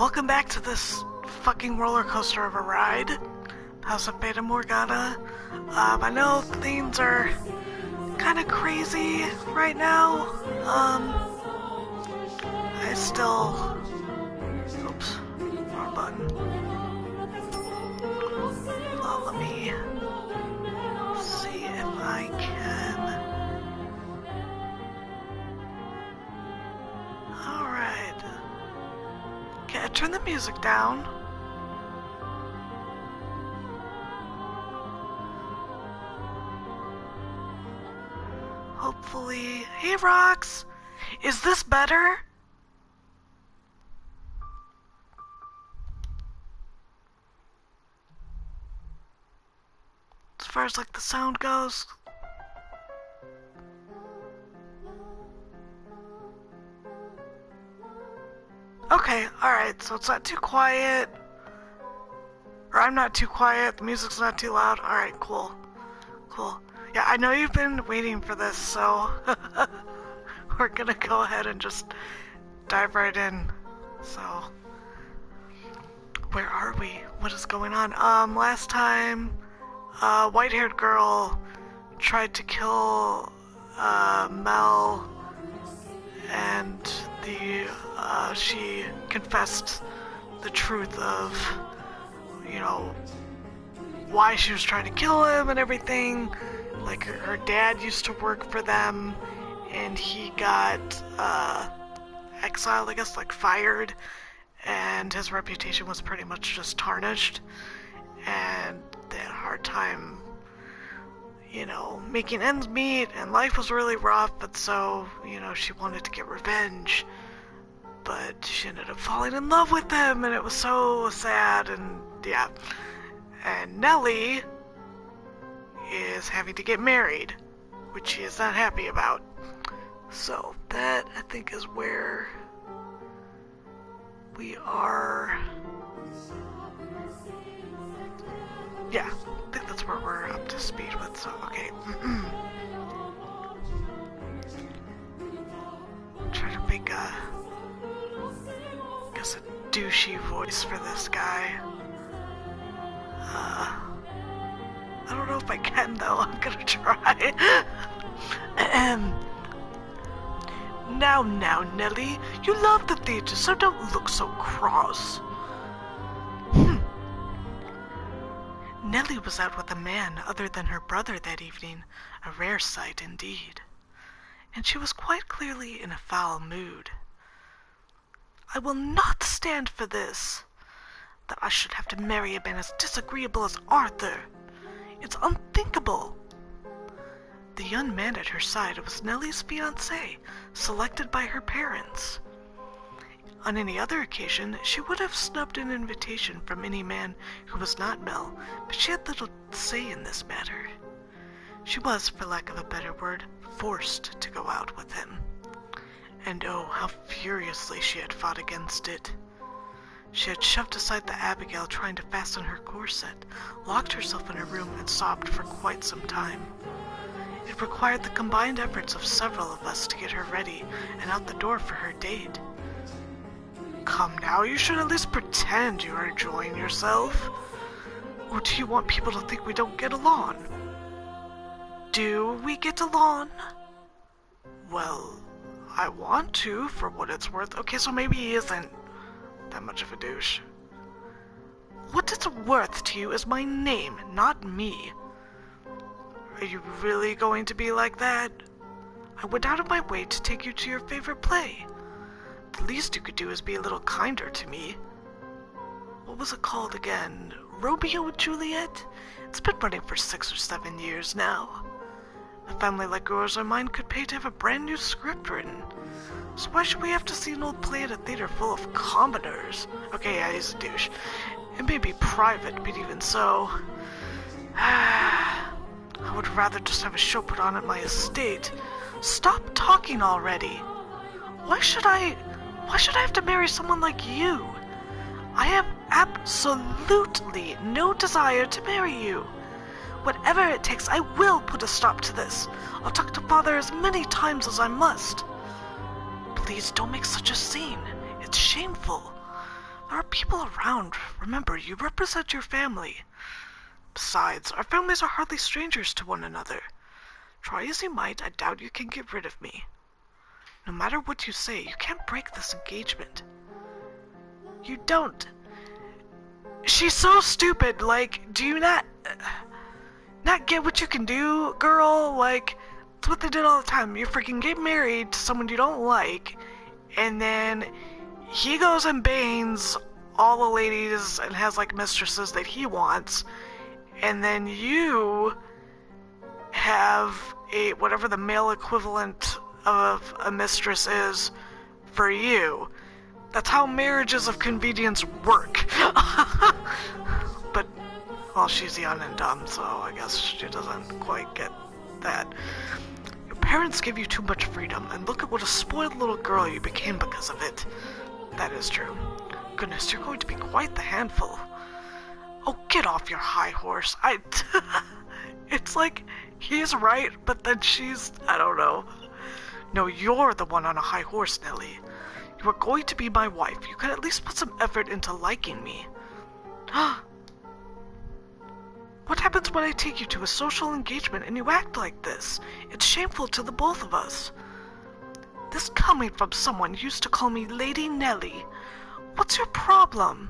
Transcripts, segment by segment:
Welcome back to this fucking roller coaster of a ride. House of Fata Morgana. I know things are kind of crazy right now. I still... Oops, wrong button. Let me see if I can... Alright. Okay, turn the music down. Hopefully... Hey, Rox! Is this better? As far as, like, the sound goes? Okay, alright, so it's not too quiet. Or I'm not too quiet, the music's not too loud. Alright, cool. Cool. Yeah, I know you've been waiting for this, so we're gonna go ahead and just dive right in. So, where are we? What is going on? Last time, white-haired girl tried to kill, Mel, and she confessed the truth of, you know, why she was trying to kill him and everything. Like, her dad used to work for them, and he got, exiled, I guess, like, fired, and his reputation was pretty much just tarnished, and they had a hard time, you know, making ends meet, and life was really rough, and so, you know, she wanted to get revenge, but she ended up falling in love with him, and it was so sad, and, yeah. And Nellie is having to get married, which she is not happy about. So that, I think, is where we are. Yeah, I think that's where we're up to speed with, so, okay. Try to make a, I guess, a douchey voice for this guy. I don't know if I can, though. I'm gonna try. Now, Nellie, you love the theater, so don't look so cross. Nellie was out with a man other than her brother that evening, a rare sight indeed. And she was quite clearly in a foul mood. I will not stand for this. That I should have to marry a man as disagreeable as Arthur. It's unthinkable. The young man at her side was Nellie's fiancé, selected by her parents. On any other occasion, she would have snubbed an invitation from any man who was not Mel, but she had little say in this matter. She was, for lack of a better word, forced to go out with him. And oh, how furiously she had fought against it. She had shoved aside the Abigail trying to fasten her corset, locked herself in her room, and sobbed for quite some time. It required the combined efforts of several of us to get her ready and out the door for her date. Come now, you should at least pretend you are enjoying yourself. Or do you want people to think we don't get along? Do we get along? Well, I want to, for what it's worth. Okay, so maybe he isn't that much of a douche. What it's worth to you is my name, not me. Are you really going to be like that? I went out of my way to take you to your favorite play. The least you could do is be a little kinder to me. What was it called again? Romeo and Juliet? It's been running for 6 or 7 years now. A family like yours or mine could pay to have a brand new script written. So why should we have to see an old play at a theater full of commoners? Okay, yeah, he's a douche. It may be private, but even so... I would rather just have a show put on at my estate. Stop talking already. Why should I have to marry someone like you? I have absolutely no desire to marry you. Whatever it takes, I will put a stop to this. I'll talk to Father as many times as I must. Please don't make such a scene. It's shameful. There are people around. Remember, you represent your family. Besides, our families are hardly strangers to one another. Try as you might, I doubt you can get rid of me. No matter what you say, you can't break this engagement. You don't. She's so stupid, like, do you not get what you can do, girl? Like, it's what they did all the time. You freaking get married to someone you don't like, and then he goes and bangs all the ladies and has, like, mistresses that he wants, and then you have a, whatever the male equivalent of a mistress is for you. That's how marriages of convenience work. But, well, she's young and dumb, so I guess she doesn't quite get that. Your parents gave you too much freedom, and look at what a spoiled little girl you became because of it. That is true. Goodness, you're going to be quite the handful. Oh, get off your high horse. It's like, he's right, but then she's, I don't know. No, you're the one on a high horse, Nellie. You are going to be my wife. You could at least put some effort into liking me. What happens when I take you to a social engagement and you act like this? It's shameful to the both of us. This coming from someone who used to call me Lady Nellie. What's your problem?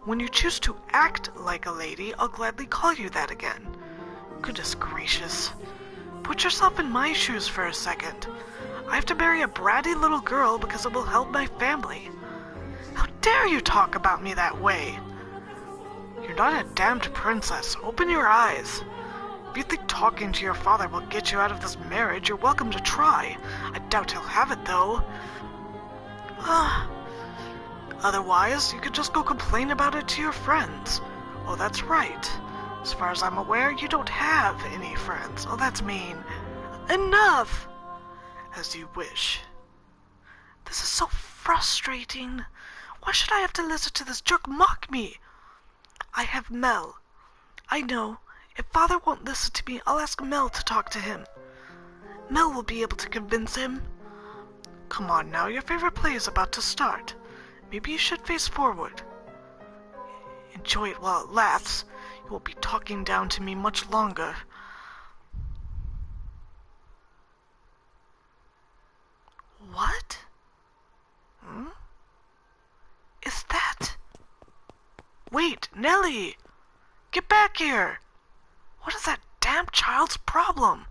When you choose to act like a lady, I'll gladly call you that again. Goodness gracious. Put yourself in my shoes for a second. I have to marry a bratty little girl because it will help my family. How dare you talk about me that way? You're not a damned princess. Open your eyes. If you think talking to your father will get you out of this marriage, you're welcome to try. I doubt he'll have it, though. Otherwise, you could just go complain about it to your friends. Oh, that's right. As far as I'm aware, you don't have any friends. Oh, that's mean. Enough! As you wish. This is so frustrating. Why should I have to listen to this jerk mock me? I have Mel. I know. If Father won't listen to me, I'll ask Mel to talk to him. Mel will be able to convince him. Come on now, your favorite play is about to start. Maybe you should face forward. Enjoy it while it lasts. You won't be talking down to me much longer. What? Is that... Wait, Nellie! Get back here! What is that damn child's problem?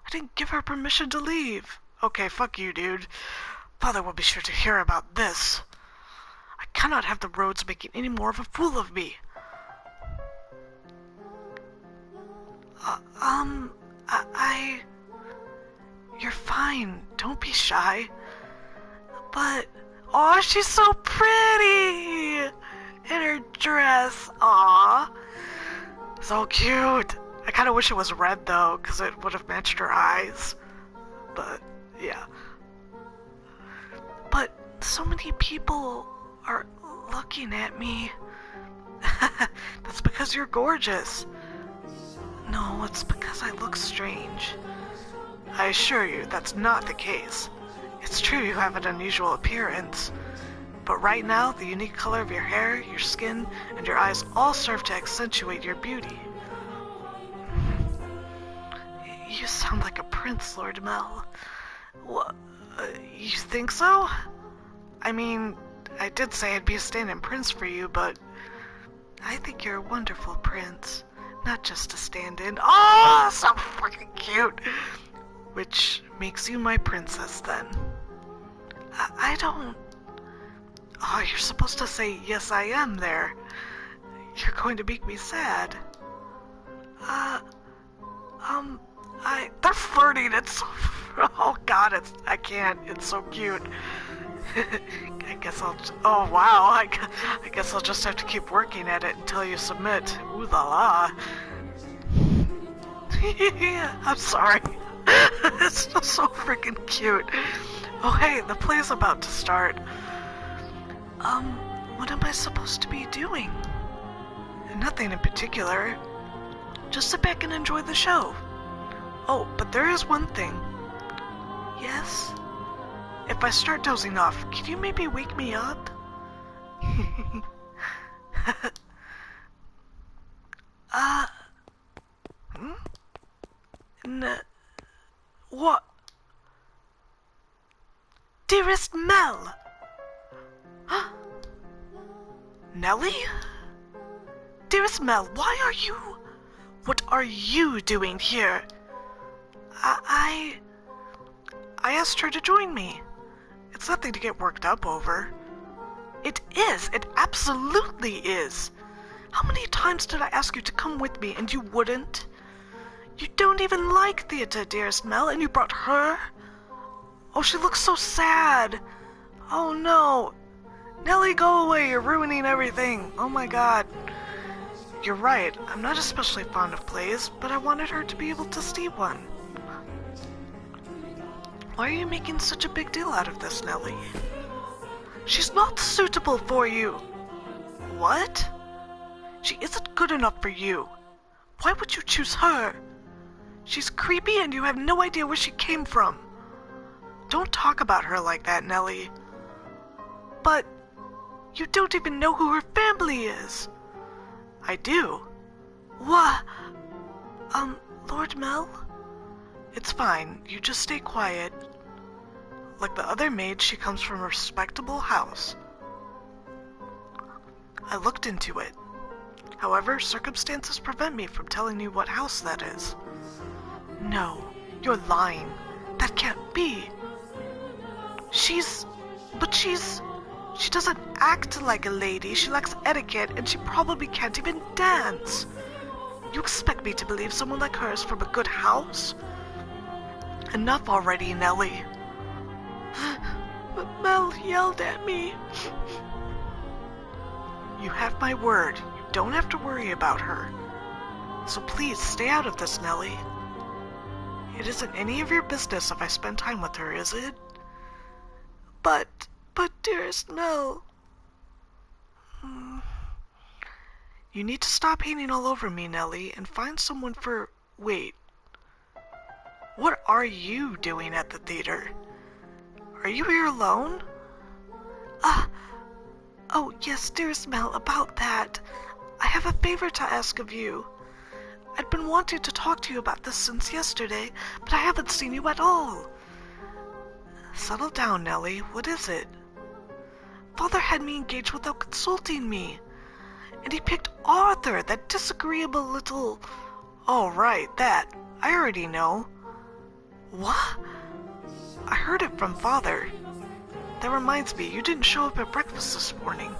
I didn't give her permission to leave. Okay, fuck you, dude. Father will be sure to hear about this. I cannot have the Rhodes making any more of a fool of me. You're fine. Don't be shy. But, aw, she's so pretty! In her dress, aw. So cute. I kind of wish it was red, though, because it would have matched her eyes. But, yeah. But, so many people are looking at me. That's because you're gorgeous. No, it's because I look strange. I assure you, that's not the case. It's true you have an unusual appearance. But right now, the unique color of your hair, your skin, and your eyes all serve to accentuate your beauty. You sound like a prince, Lord Mel. What? You think so? I mean, I did say I'd be a stand-in prince for you, but I think you're a wonderful prince. Not just a stand-in. Oh, so fucking cute! Which makes you my princess, then. I don't... Oh, you're supposed to say, yes, I am there. You're going to make me sad. They're flirting, it's so... Oh, God, I can't, it's so cute. I guess I'll... Oh, wow, I guess I'll just have to keep working at it until you submit. Ooh la la. I'm sorry. It's just so freaking cute. Oh, hey, the play's about to start. What am I supposed to be doing? Nothing in particular. Just sit back and enjoy the show. Oh, but there is one thing. Yes? If I start dozing off, can you maybe wake me up? uh, hmm? What? Dearest Mel! Nellie? Dearest Mel, why are you... What are you doing here? I asked her to join me. It's nothing to get worked up over. It is. It absolutely is. How many times did I ask you to come with me and you wouldn't? You don't even like theater, dearest Mel, and you brought her? Oh, she looks so sad. Oh no. Nellie, go away. You're ruining everything. Oh my god. You're right. I'm not especially fond of plays, but I wanted her to be able to see one. Why are you making such a big deal out of this, Nellie? She's not suitable for you. What? She isn't good enough for you. Why would you choose her? She's creepy and you have no idea where she came from. Don't talk about her like that, Nellie. But you don't even know who her family is. I do. What? Lord Mel? It's fine. You just stay quiet. Like the other maids, she comes from a respectable house. I looked into it. However, circumstances prevent me from telling you what house that is. No, you're lying. That can't be. She doesn't act like a lady. She lacks etiquette, and she probably can't even dance. You expect me to believe someone like her is from a good house? Enough already, Nellie. But Mel yelled at me. You have my word. You don't have to worry about her. So please, stay out of this, Nellie. It isn't any of your business if I spend time with her, is it? But dearest Mel... You need to stop hating all over me, Nellie, and find someone for... Wait. What are you doing at the theater? Are you here alone? Oh, yes, dearest Mel, about that. I have a favor to ask of you. I'd been wanting to talk to you about this since yesterday, but I haven't seen you at all. Settle down, Nellie. What is it? Father had me engaged without consulting me. And he picked Arthur, that disagreeable little... Oh, right, that. I already know. What? I heard it from Father. That reminds me, you didn't show up at breakfast this morning.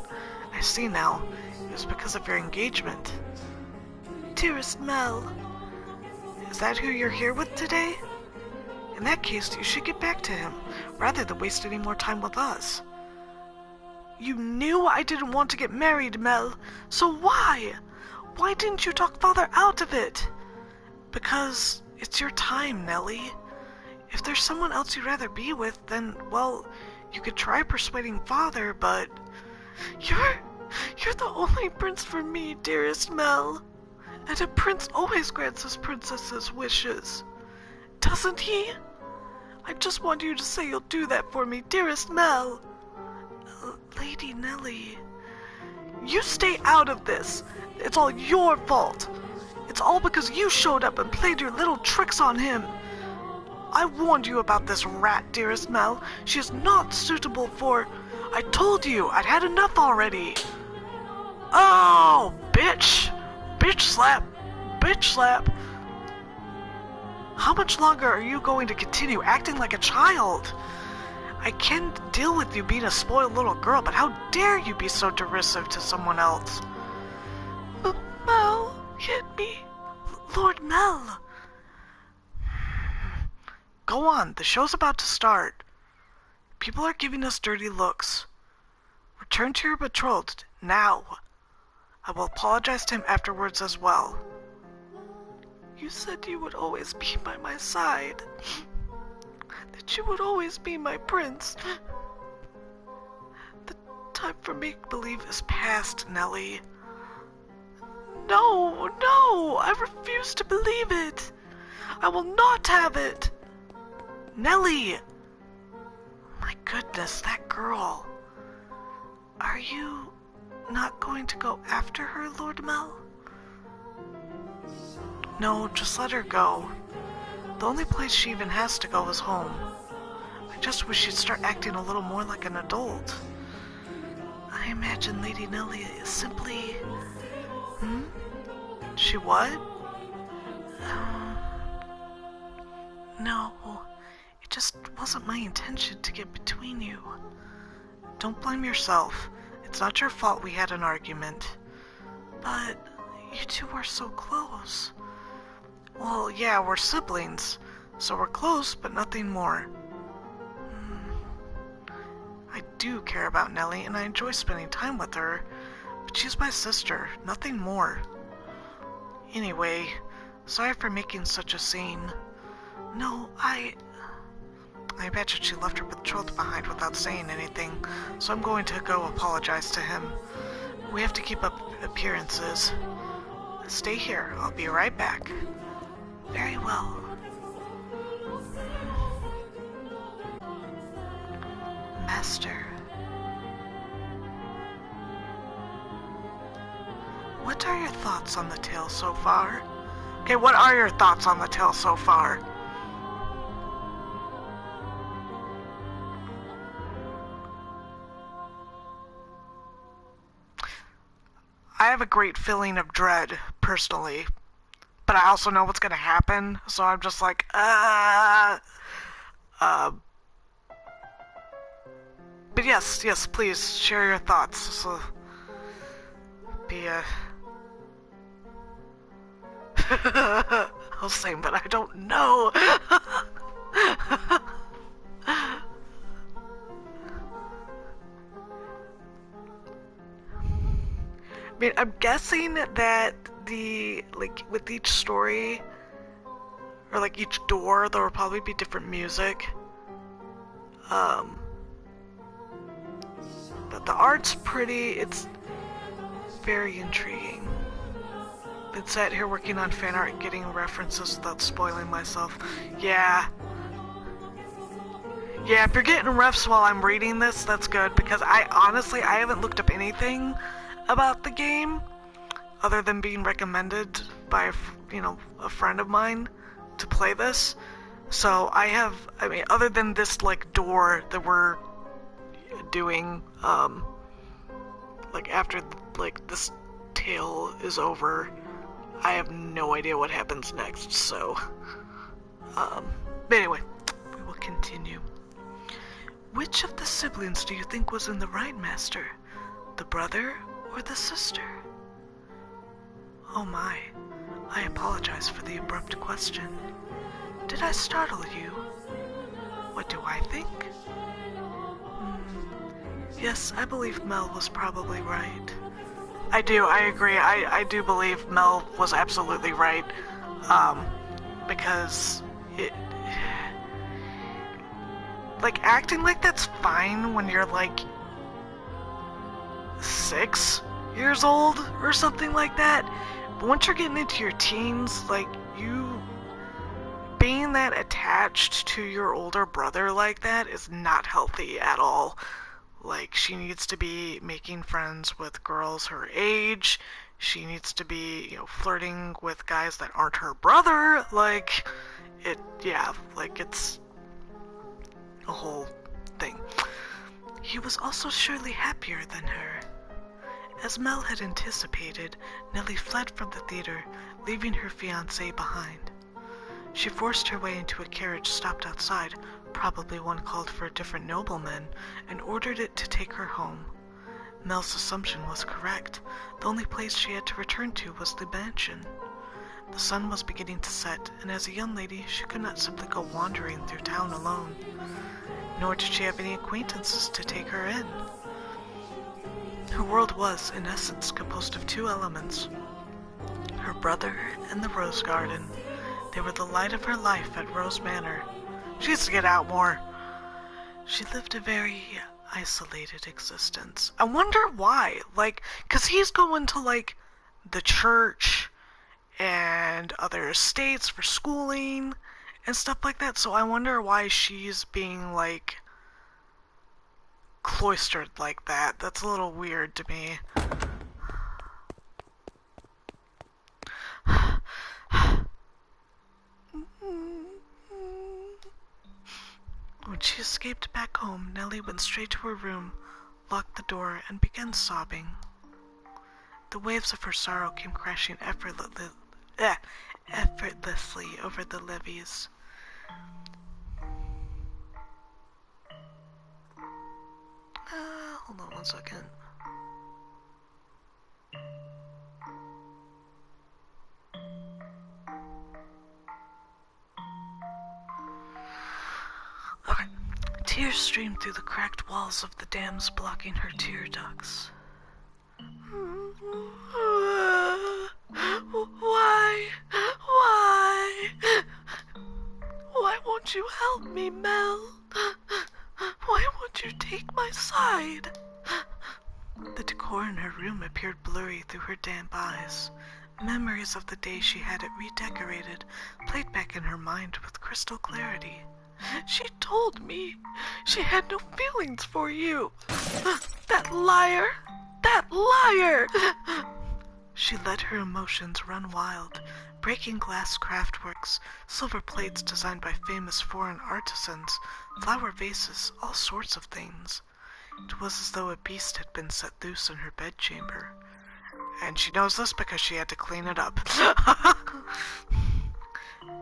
I see now. It was because of your engagement. Dearest Mel. Is that who you're here with today? In that case, you should get back to him, rather than waste any more time with us. You knew I didn't want to get married, Mel, so why? Why didn't you talk Father out of it? Because it's your time, Nellie. If there's someone else you'd rather be with, then, well, you could try persuading Father, but... You're the only prince for me, dearest Mel. And a prince always grants his princess's wishes. Doesn't he? I just want you to say you'll do that for me, dearest Mel. Lady Nellie. You stay out of this. It's all your fault. It's all because you showed up and played your little tricks on him. I warned you about this rat, dearest Mel. She is not suitable for... I told you, I'd had enough already. Oh, bitch. Bitch slap. Bitch slap. How much longer are you going to continue acting like a child? I can deal with you being a spoiled little girl, but how dare you be so derisive to someone else? Mel hit me. Lord Mel. Go on, the show's about to start. People are giving us dirty looks. Return to your betrothed, now. I will apologize to him afterwards as well. You said you would always be by my side. That you would always be my prince. The time for make-believe is past, Nellie. No, I refuse to believe it. I will not have it. Nellie! My goodness, that girl. Are you not going to go after her, Lord Mel? No, just let her go. The only place she even has to go is home. I just wish she'd start acting a little more like an adult. I imagine Lady Nellie is simply... She what? No, it just wasn't my intention to get between you. Don't blame yourself. It's not your fault we had an argument. But you two are so close. Well, yeah, we're siblings, so we're close, but nothing more. I do care about Nellie, and I enjoy spending time with her, but she's my sister, nothing more. Anyway, sorry for making such a scene. No, I imagine she left her betrothed behind without saying anything, so I'm going to go apologize to him. We have to keep up appearances. Stay here, I'll be right back. Very well. Master. What are your thoughts on the tale so far? Okay, what are your thoughts on the tale so far? I have a great feeling of dread, personally. But I also know what's gonna happen, so I'm just like, But yes, please, share your thoughts. So, be I'll say, but I don't know. I mean, I'm guessing that with each story, or like each door, there will probably be different music. But the art's pretty, it's very intriguing. Been sat here working on fan art, getting references without spoiling myself. Yeah, if you're getting refs while I'm reading this, that's good, because I haven't looked up anything about the game other than being recommended by a friend of mine to play this. So other than this door that we're doing after this tale is over, I have no idea what happens next. So but anyway, we will continue. Which of the siblings do you think was in the right, Master? The brother or the sister? Oh my, I apologize for the abrupt question. Did I startle you? What do I think? Yes, I believe Mel was probably right. I agree. I do believe Mel was absolutely right. Because acting like that's fine when you're 6 years old or something like that. But once you're getting into your teens, you being that attached to your older brother like that is not healthy at all. She needs to be making friends with girls her age. She needs to be, flirting with guys that aren't her brother. It's a whole thing. He was also surely happier than her. As Mel had anticipated, Nellie fled from the theater, leaving her fiancé behind. She forced her way into a carriage stopped outside, probably one called for a different nobleman, and ordered it to take her home. Mel's assumption was correct. The only place she had to return to was the mansion. The sun was beginning to set, and as a young lady, she could not simply go wandering through town alone. Nor did she have any acquaintances to take her in. Her world was, in essence, composed of two elements: her brother and the rose garden. They were the light of her life at Rose Manor. She needs to get out more. She lived a very isolated existence. I wonder why. 'Cause he's going to, the church and other estates for schooling and stuff like that. So I wonder why she's being, cloistered like that. That's a little weird to me. When she escaped back home, Nellie went straight to her room, locked the door, and began sobbing. The waves of her sorrow came crashing effortlessly over the levees. Hold on one second. Okay. Tears streamed through the cracked walls of the dams, blocking her tear ducts. Why? Why won't you help me, Mel? Why won't you take my side? The decor in her room appeared blurry through her damp eyes. Memories of the day she had it redecorated played back in her mind with crystal clarity. She told me she had no feelings for you. That liar! That liar! She let her emotions run wild, breaking glass craftworks, silver plates designed by famous foreign artisans, flower vases, all sorts of things. It was as though a beast had been set loose in her bedchamber. And she knows this because she had to clean it up.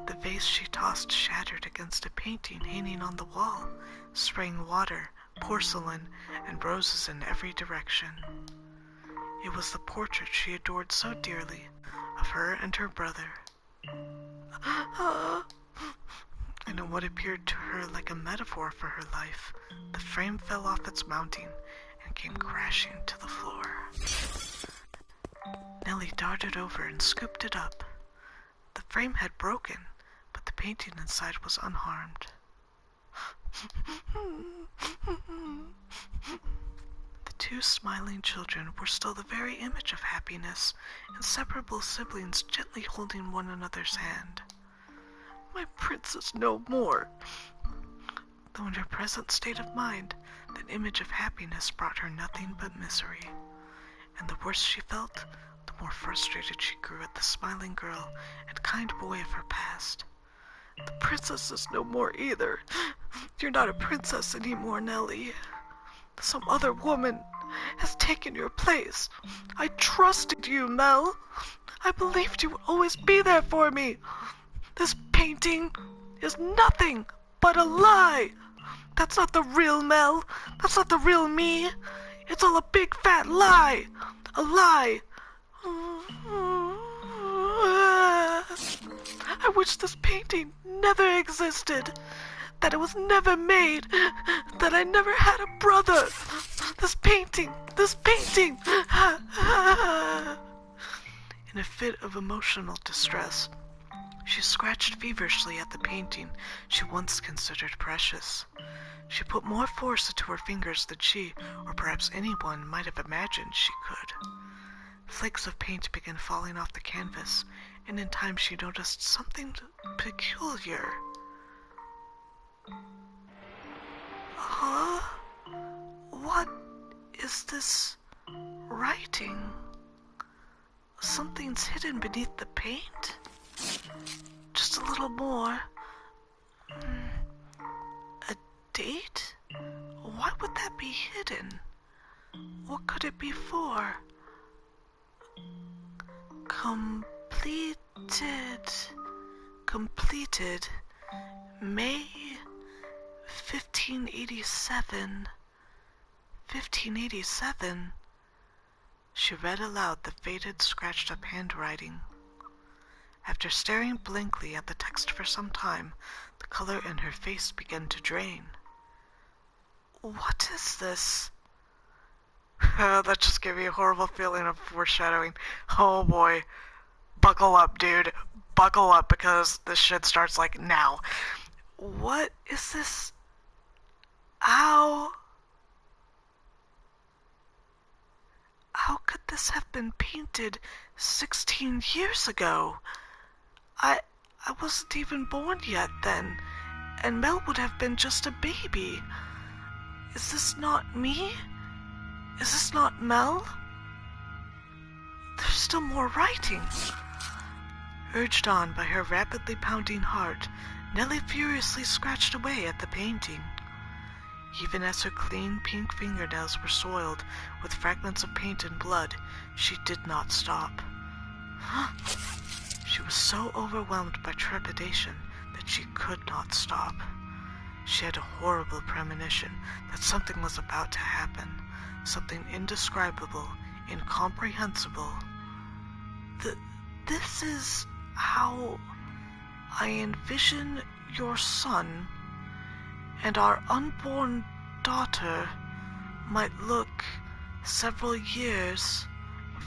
The vase she tossed shattered against a painting hanging on the wall, spraying water, porcelain, and roses in every direction. It was the portrait she adored so dearly, of her and her brother. And in what appeared to her like a metaphor for her life, the frame fell off its mounting and came crashing to the floor. Nellie darted over and scooped it up. The frame had broken, but the painting inside was unharmed. The two smiling children were still the very image of happiness, inseparable siblings gently holding one another's hand. My princess no more. Though in her present state of mind, that image of happiness brought her nothing but misery. And the worse she felt, the more frustrated she grew at the smiling girl and kind boy of her past. The princess is no more either. You're not a princess anymore, Nellie. Some other woman has taken your place. I trusted you, Mel. I believed you would always be there for me. This painting is nothing but a lie. That's not the real Mel. That's not the real me. It's all a big fat lie. A lie. I wish this painting never existed. That it was never made. That I never had a brother. This painting. In a fit of emotional distress, she scratched feverishly at the painting she once considered precious. She put more force into her fingers than she, or perhaps anyone, might have imagined she could. Flakes of paint began falling off the canvas, and in time she noticed something peculiar. Huh? What is this writing? Something's hidden beneath the paint? Just a little more. A date? Why would that be hidden? What could it be for? Completed. May 1587. 1587? She read aloud the faded, scratched-up handwriting. After staring blankly at the text for some time, the color in her face began to drain. What is this? That just gave me a horrible feeling of foreshadowing. Oh boy. Buckle up, dude. Buckle up, because this shit starts like now. What is this? How could this have been painted 16 years ago? I wasn't even born yet then, and Mel would have been just a baby. Is this not me? Is this not Mel? There's still more writing. Urged on by her rapidly pounding heart, Nellie furiously scratched away at the painting. Even as her clean pink fingernails were soiled with fragments of paint and blood, she did not stop. She was so overwhelmed by trepidation that she could not stop. She had a horrible premonition that something was about to happen, something indescribable, incomprehensible. This is how I envision your son and our unborn daughter might look several years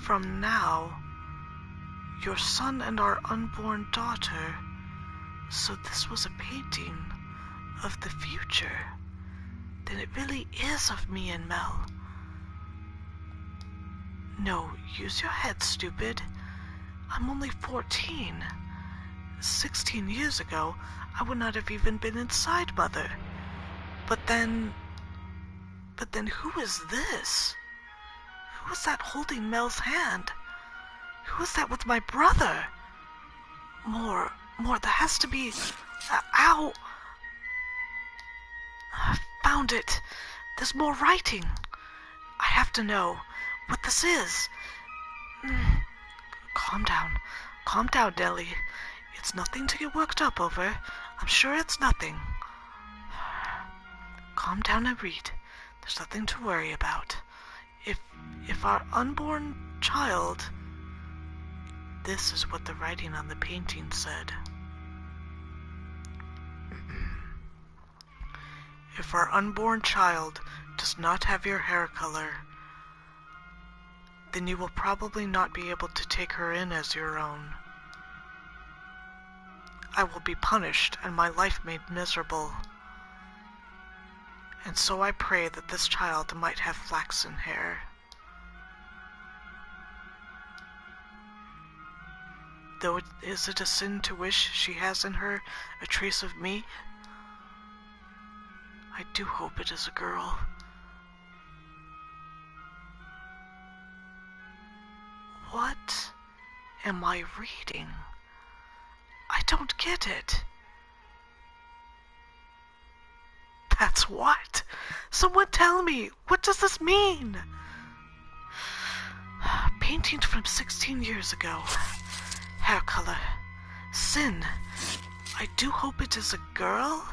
from now. Your son and our unborn daughter. So this was a painting of the future. Then it really is of me and Mel. No, use your head, stupid. I'm only 14. 16 years ago, I would not have even been inside Mother. But then who is this? Who is that holding Mel's hand? Who is that with my brother? More, there has to be... ow! I found it. There's more writing. I have to know what this is. Calm down, Nellie. It's nothing to get worked up over. I'm sure it's nothing. Calm down and read. There's nothing to worry about. If our unborn child... This is what the writing on the painting said. If our unborn child does not have your hair color, then you will probably not be able to take her in as your own. I will be punished and my life made miserable. And so I pray that this child might have flaxen hair. Though is it a sin to wish she has in her a trace of me? I do hope it is a girl. What am I reading? I don't get it. That's what? Someone tell me, what does this mean? Painting from 16 years ago. Hair color. Sin. I do hope it is a girl.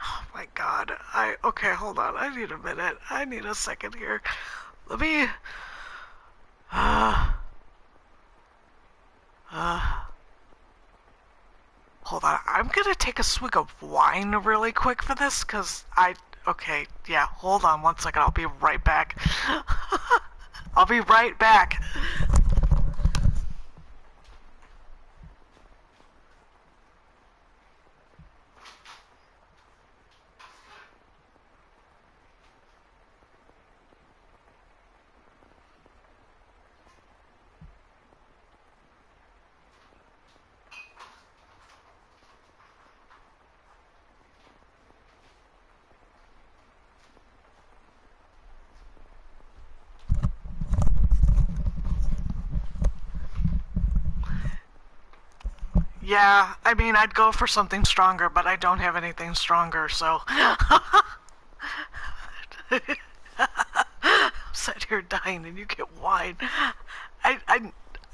Oh my god. Okay, hold on. I need a minute. I need a second here. Let me... hold on. I'm gonna take a swig of wine really quick for this, because okay, yeah, hold on one second. I'll be right back. I'll be right back. Yeah, I mean, I'd go for something stronger, but I don't have anything stronger, so... Sat here dying and you get wine. I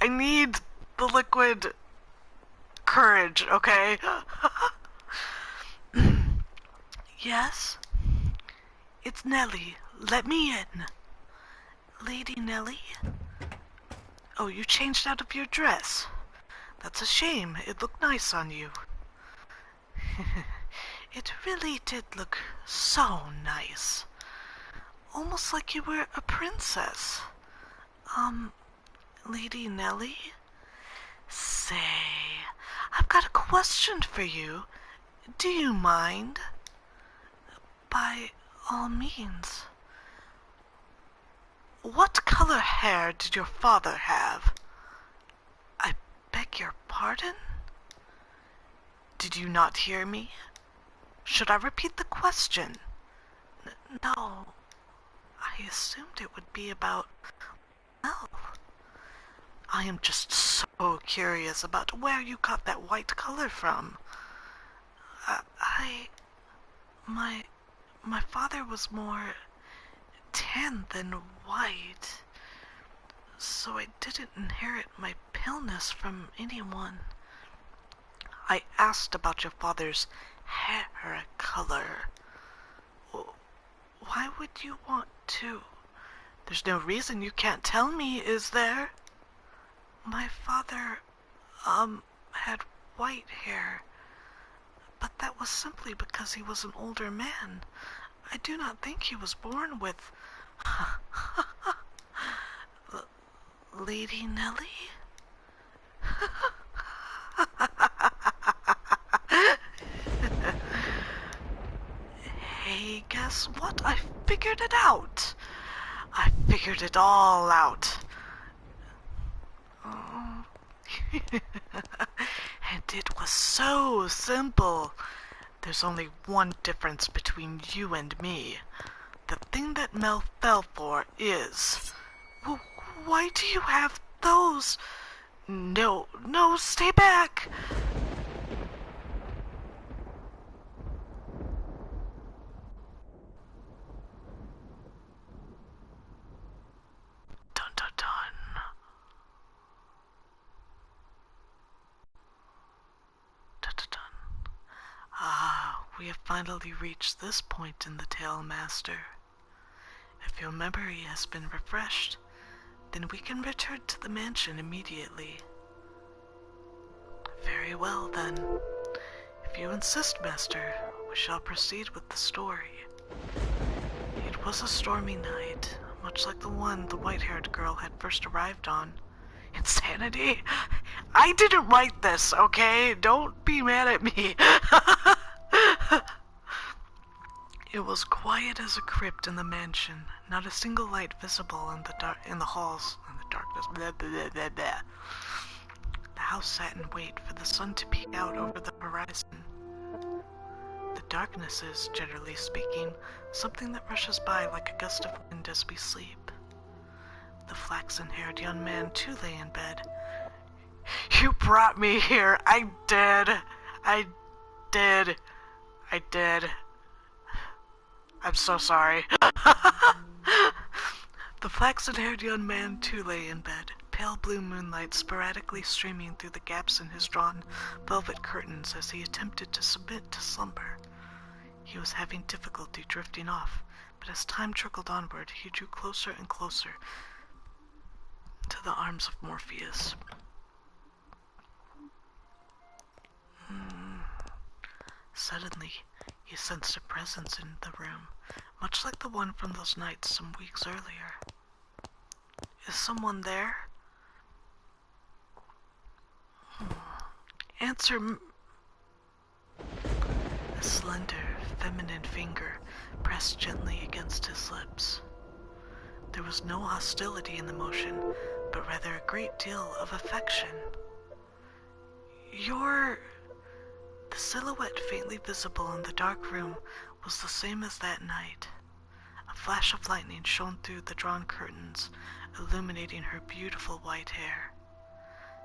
need the liquid courage, okay? Yes? It's Nellie. Let me in. Lady Nellie? Oh, you changed out of your dress. That's a shame. It looked nice on you. It really did look so nice. Almost like you were a princess. Lady Nellie? Say, I've got a question for you. Do you mind? By all means. What color hair did your father have? I beg your pardon? Did you not hear me? Should I repeat the question? No. I assumed it would be about... Well, I am just so curious about where you got that white color from. My father was more tan than white, so I didn't inherit my paleness from anyone. I asked about your father's hair color. Why would you want to? There's no reason you can't tell me, is there? My father, had white hair, but that was simply because he was an older man. I do not think he was born with... Lady Nellie? Hey, guess what? I figured it out. I figured it all out. Oh. And it was so simple. There's only one difference between you and me. The thing that Mel fell for is... Why do you have those? No, stay back! Dun dun dun. Dun dun dun. We have finally reached this point in the tale, Master. If your memory has been refreshed, then we can return to the mansion immediately. Very well, then. If you insist, Master, we shall proceed with the story. It was a stormy night, much like the one the white-haired girl had first arrived on. Insanity? I didn't write this, okay? Don't be mad at me. It was quiet as a crypt in the mansion, not a single light visible in the halls, in the darkness. Blah, blah, blah, blah. The house sat in wait for the sun to peek out over the horizon. The darkness is, generally speaking, something that rushes by like a gust of wind as we sleep. The flaxen-haired young man too lay in bed. You brought me here. I did. I'm so sorry. The flaxen-haired young man too lay in bed, pale blue moonlight sporadically streaming through the gaps in his drawn velvet curtains as he attempted to submit to slumber. He was having difficulty drifting off, but as time trickled onward, he drew closer and closer to the arms of Morpheus. Suddenly, he sensed a presence in the room, much like the one from those nights some weeks earlier. Is someone there? Answer A slender, feminine finger pressed gently against his lips. There was no hostility in the motion, but rather a great deal of affection. The silhouette faintly visible in the dark room was the same as that night. A flash of lightning shone through the drawn curtains, illuminating her beautiful white hair.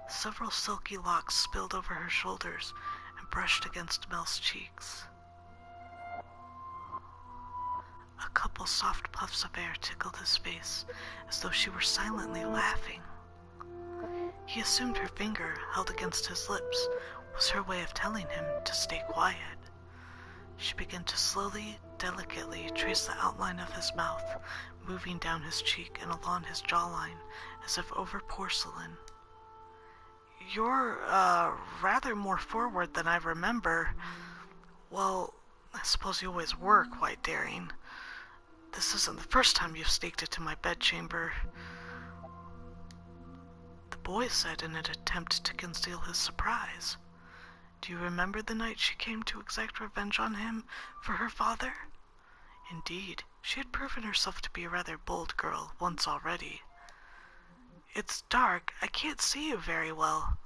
Several silky locks spilled over her shoulders and brushed against Mel's cheeks. A couple soft puffs of air tickled his face, as though she were silently laughing. He assumed her finger, held against his lips, was her way of telling him to stay quiet. She began to slowly, delicately trace the outline of his mouth, moving down his cheek and along his jawline, as if over porcelain. You're, rather more forward than I remember. Well, I suppose you always were quite daring. This isn't the first time you've sneaked into my bedchamber. The boy said in an attempt to conceal his surprise. Do you remember the night she came to exact revenge on him for her father? Indeed, she had proven herself to be a rather bold girl once already. "It's dark. I can't see you very well.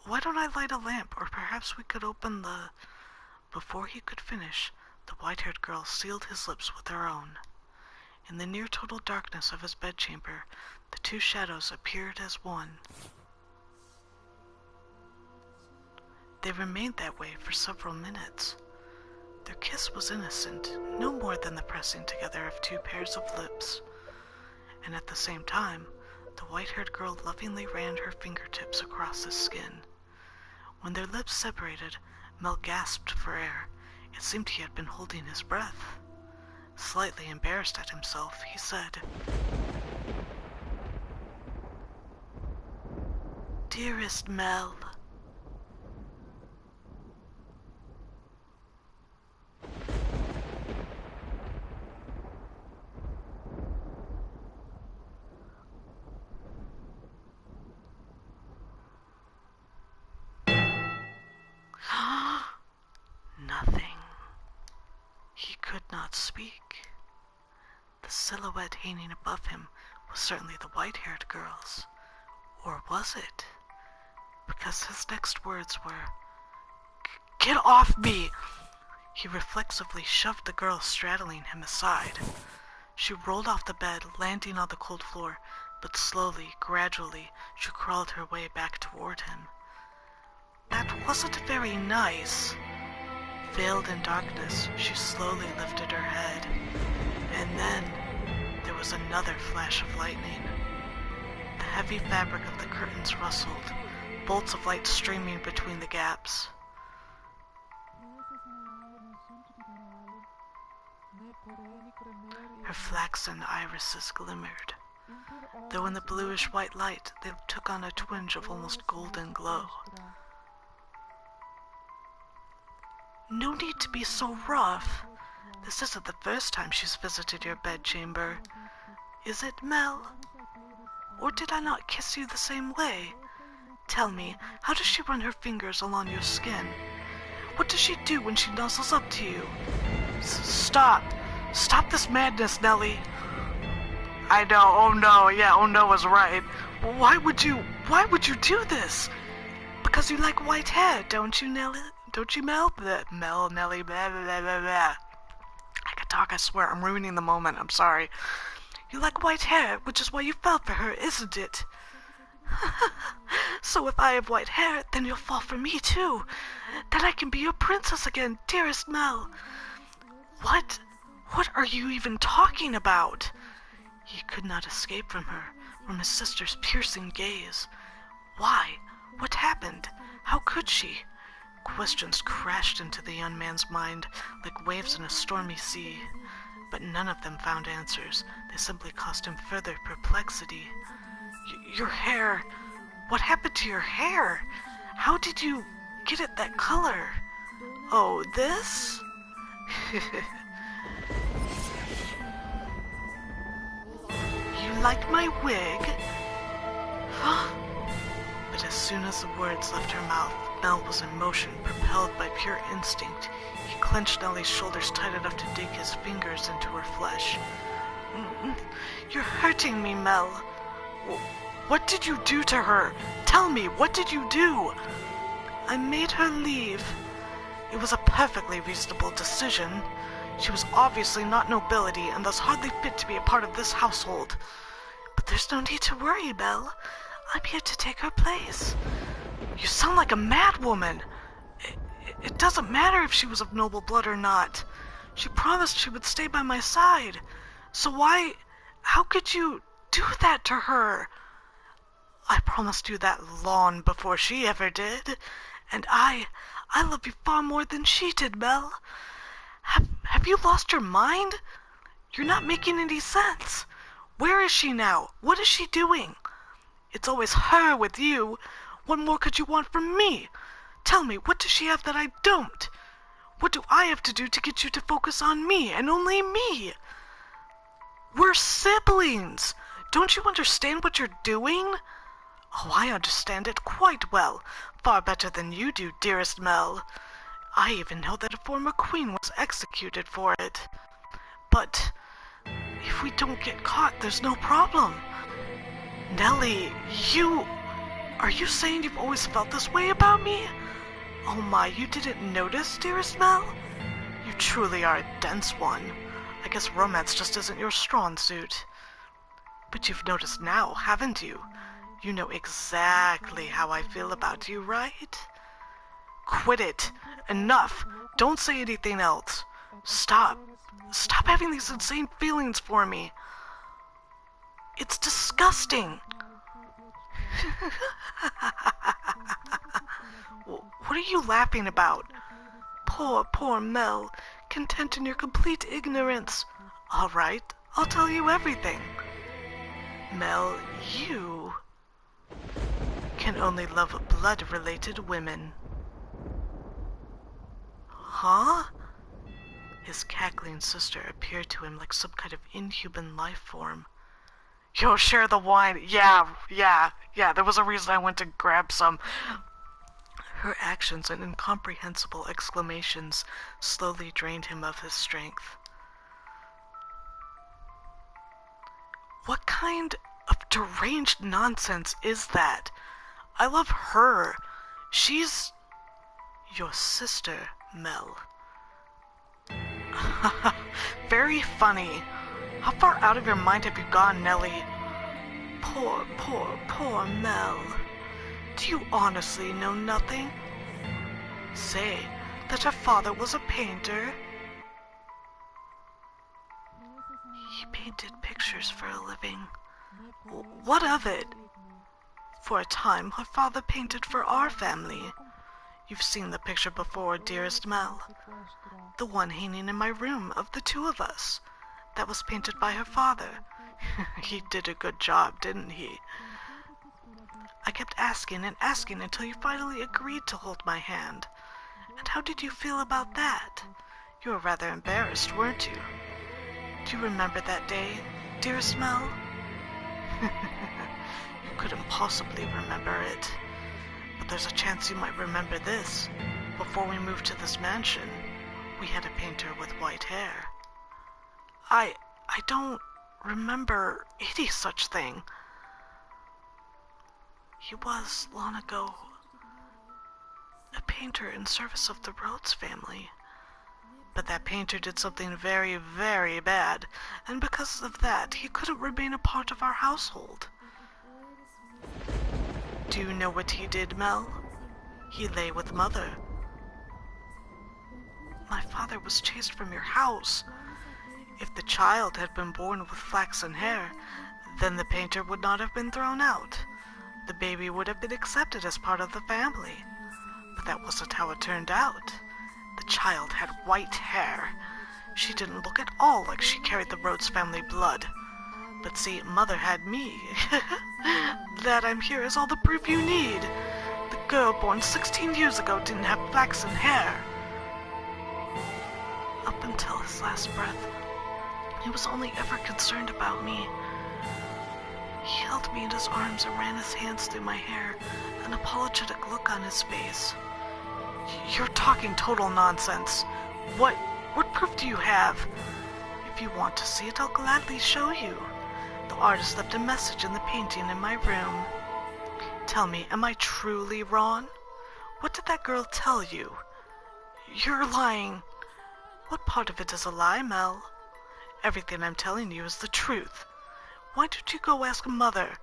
Why don't I light a lamp, or perhaps we could open the—" Before he could finish, the white-haired girl sealed his lips with her own. In the near-total darkness of his bedchamber, the two shadows appeared as one. They remained that way for several minutes. Their kiss was innocent, no more than the pressing together of two pairs of lips. And at the same time, the white-haired girl lovingly ran her fingertips across his skin. When their lips separated, Mel gasped for air. It seemed he had been holding his breath. Slightly embarrassed at himself, he said, "Dearest Mel." Nothing. He could not speak. The silhouette hanging above him was certainly the white-haired girl's. Or was it? Because his next words were, "Get off me!" He reflexively shoved the girl straddling him aside. She rolled off the bed, landing on the cold floor, but slowly, gradually, she crawled her way back toward him. That wasn't very nice. Veiled in darkness, she slowly lifted her head, and then there was another flash of lightning. The heavy fabric of the curtains rustled, bolts of light streaming between the gaps. Her flaxen irises glimmered, though in the bluish-white light they took on a twinge of almost golden glow. "No need to be so rough. This isn't the first time she's visited your bedchamber. Is it, Mel? Or did I not kiss you the same way? Tell me, how does she run her fingers along your skin? What does she do when she nuzzles up to you? Stop! Stop this madness, Nellie!" "I know, oh no, yeah, oh no was right. Why would you do this? Because you like white hair, don't you, Nellie? Don't you, Mel? Mel, Nellie, blah, blah, blah, blah, blah. I can talk, I swear, I'm ruining the moment, I'm sorry. You like white hair, which is why you fell for her, isn't it? So if I have white hair, then you'll fall for me too. Then I can be your princess again, dearest Mel." What are you even talking about? He could not escape from her, from his sister's piercing gaze. Why? What happened? How could she? Questions crashed into the young man's mind like waves in a stormy sea, but none of them found answers. They simply caused him further perplexity. Your hair. What happened to your hair? How did you get it that color? Oh, this? You like my wig? But as soon as the words left her mouth, Mel was in motion, propelled by pure instinct. He clenched Nellie's shoulders tight enough to dig his fingers into her flesh. You're hurting me, Mel. What did you do to her? Tell me, what did you do? I made her leave. It was a perfectly reasonable decision. She was obviously not nobility and thus hardly fit to be a part of this household. But there's no need to worry, Mel. I'm here to take her place. You sound like a mad woman. It doesn't matter if she was of noble blood or not. She promised she would stay by my side. So how could you do that to her? I promised you that long before she ever did. And I love you far more than she did, Mel. Have you lost your mind? You're not making any sense. Where is she now? What is she doing? It's always her with you. What more could you want from me? Tell me, what does she have that I don't? What do I have to do to get you to focus on me and only me? We're siblings. Don't you understand what you're doing? Oh, I understand it quite well. Far better than you do, dearest Mel. I even know that a former queen was executed for it. But if we don't get caught, there's no problem. Nellie, are you saying you've always felt this way about me? Oh my, you didn't notice, dearest Mel? You truly are a dense one. I guess romance just isn't your strong suit. But you've noticed now, haven't you? You know exactly how I feel about you, right? Quit it. Enough. Don't say anything else. Stop. Stop having these insane feelings for me. It's disgusting. What are you laughing about? Poor Mel, content in your complete ignorance. All right, I'll tell you everything. Mel, you can only love blood-related women. Huh? His cackling sister appeared to him like some kind of inhuman life form. Yo, share the wine. Yeah, there was a reason I went to grab some. Her actions and incomprehensible exclamations slowly drained him of his strength. What kind of deranged nonsense is that? I love her. She's your sister, Mel. Very funny. How far out of your mind have you gone, Nellie? Poor Mel. Do you honestly know nothing? Say that her father was a painter. He painted pictures for a living. What of it? For a time, her father painted for our family. You've seen the picture before, dearest Mel. The one hanging in my room of the two of us. That was painted by her father. He did a good job, didn't he? I kept asking and asking until you finally agreed to hold my hand. And how did you feel about that? You were rather embarrassed, weren't you? Do you remember that day, dearest Mel? You couldn't possibly remember it. But there's a chance you might remember this. Before we moved to this mansion, we had a painter with white hair. I don't remember any such thing. He was, long ago, a painter in service of the Rhodes family. But that painter did something very, very bad, and because of that, he couldn't remain a part of our household. Do you know what he did, Mel? He lay with Mother. My father was chased from your house. If the child had been born with flaxen hair, then the painter would not have been thrown out. The baby would have been accepted as part of the family. But that wasn't how it turned out. The child had white hair. She didn't look at all like she carried the Rhodes family blood. But see, Mother had me. That I'm here is all the proof you need. The girl born 16 years ago didn't have flaxen hair. Up until his last breath, he was only ever concerned about me. He held me in his arms and ran his hands through my hair, an apologetic look on his face. You're talking total nonsense. What proof do you have? If you want to see it, I'll gladly show you. The artist left a message in the painting in my room. Tell me, am I truly wrong? What did that girl tell you? You're lying. What part of it is a lie, Mel? Everything I'm telling you is the truth. Why don't you go ask Mother?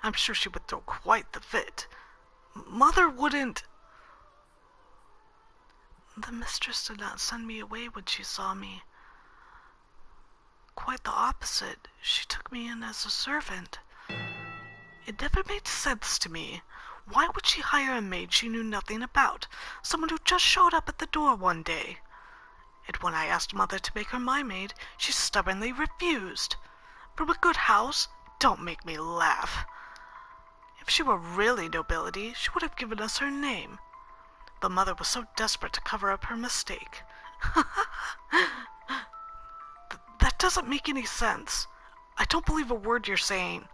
I'm sure she would throw quite the fit. Mother wouldn't... The mistress did not send me away when she saw me. Quite the opposite. She took me in as a servant. It never made sense to me. Why would she hire a maid she knew nothing about? Someone who just showed up at the door one day. And when I asked Mother to make her my maid, she stubbornly refused. From a good house? Don't make me laugh. If she were really nobility, she would have given us her name. But Mother was so desperate to cover up her mistake. That doesn't make any sense. I don't believe a word you're saying.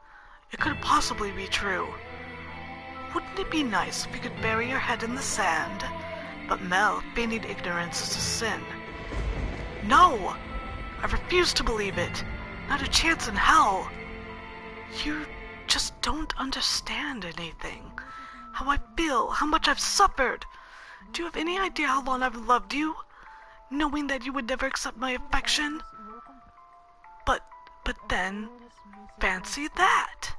It couldn't possibly be true. Wouldn't it be nice if you could bury your head in the sand? But Mel, feigning ignorance is a sin. No! I refuse to believe it. Not a chance in hell. You just don't understand anything. How I feel, how much I've suffered. Do you have any idea how long I've loved you? Knowing that you would never accept my affection? But then, fancy that.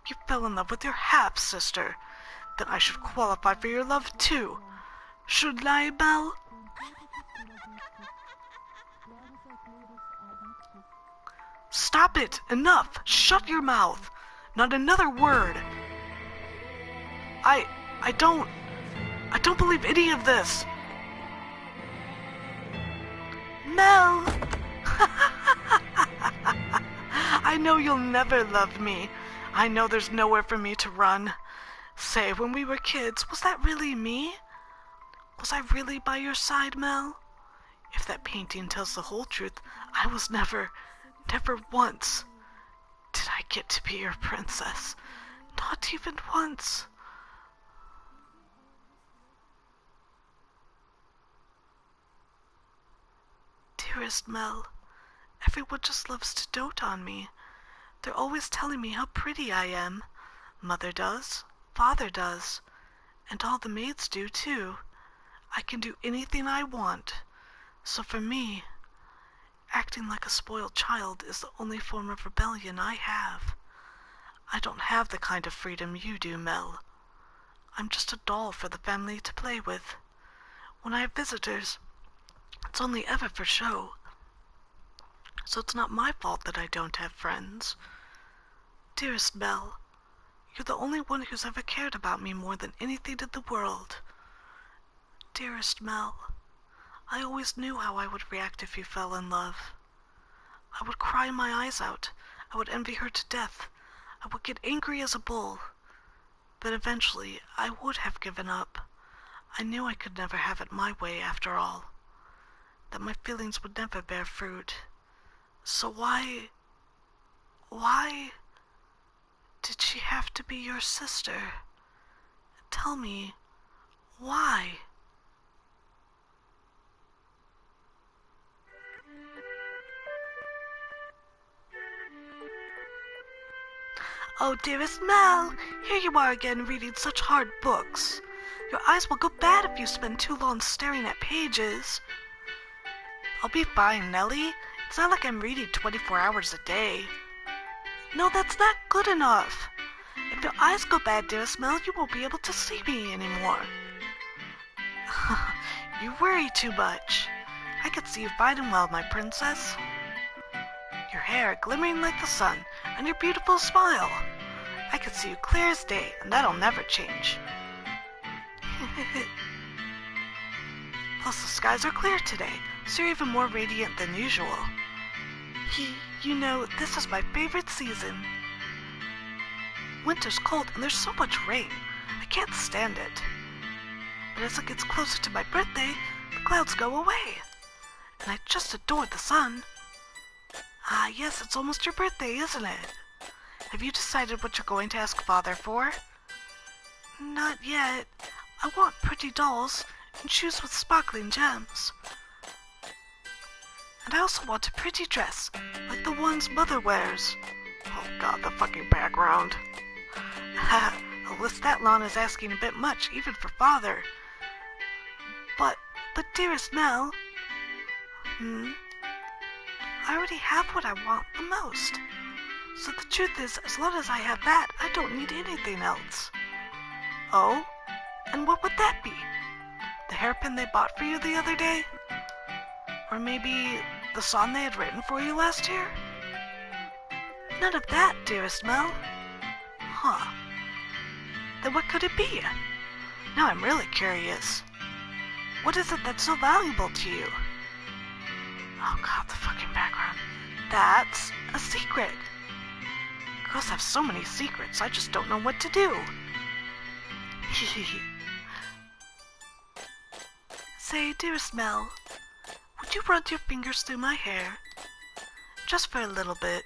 You fell in love with your half-sister. Then I should qualify for your love too. Shouldn't I, Belle? Stop it! Enough! Shut your mouth! Not another word! I don't believe any of this! Mel! I know you'll never love me. I know there's nowhere for me to run. Say, when we were kids, was that really me? Was I really by your side, Mel? If that painting tells the whole truth, I was never once did I get to be your princess. Not even once. Dearest Mel, everyone just loves to dote on me. They're always telling me how pretty I am. Mother does, Father does, and all the maids do too. I can do anything I want. So for me, acting like a spoiled child is the only form of rebellion I have. I don't have the kind of freedom you do, Mel. I'm just a doll for the family to play with. When I have visitors, it's only ever for show. So it's not my fault that I don't have friends. Dearest Mel, you're the only one who's ever cared about me more than anything in the world. Dearest Mel, I always knew how I would react if you fell in love. I would cry my eyes out. I would envy her to death. I would get angry as a bull. But eventually, I would have given up. I knew I could never have it my way after all. That my feelings would never bear fruit. So why did she have to be your sister? Tell me, why? Oh, dearest Mel, here you are again reading such hard books. Your eyes will go bad if you spend too long staring at pages. I'll be fine, Nellie. It's not like I'm reading 24 hours a day. No, that's not good enough. If your eyes go bad, dearest Mel, you won't be able to see me anymore. You worry too much. I can see you fine and well, my princess. Your hair glimmering like the sun, and your beautiful smile. I can see you clear as day, and that'll never change. Plus the skies are clear today, so you're even more radiant than usual. You know, this is my favorite season. Winter's cold and there's so much rain. I can't stand it. But as it gets closer to my birthday, the clouds go away. And I just adore the sun. Ah, yes, it's almost your birthday, isn't it? Have you decided what you're going to ask Father for? Not yet. I want pretty dolls and shoes with sparkling gems. And I also want a pretty dress, like the ones Mother wears. Oh god, the fucking background. A list that long is asking a bit much, even for Father. But dearest Mel... I already have what I want the most. So the truth is, as long as I have that, I don't need anything else. Oh? And what would that be? The hairpin they bought for you the other day? Or maybe the song they had written for you last year? None of that, dearest Mel. Huh. Then what could it be? Now I'm really curious. What is it that's so valuable to you? Oh god, the fucking background. That's a secret. Girls have so many secrets, I just don't know what to do. Say, dearest Mel, would you run your fingers through my hair? Just for a little bit.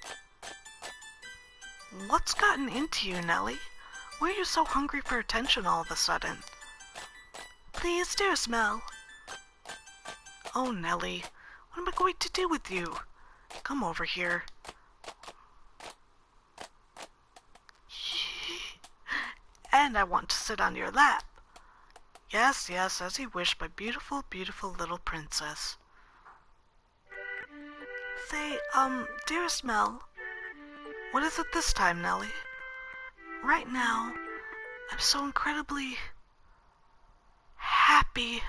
What's gotten into you, Nellie? Why are you so hungry for attention all of a sudden? Please, dearest Mel. Oh, Nellie, what am I going to do with you? Come over here. And I want to sit on your lap. Yes, yes, as you wish, my beautiful, beautiful little princess. Say, dearest Mel, what is it this time, Nellie? Right now, I'm so incredibly happy.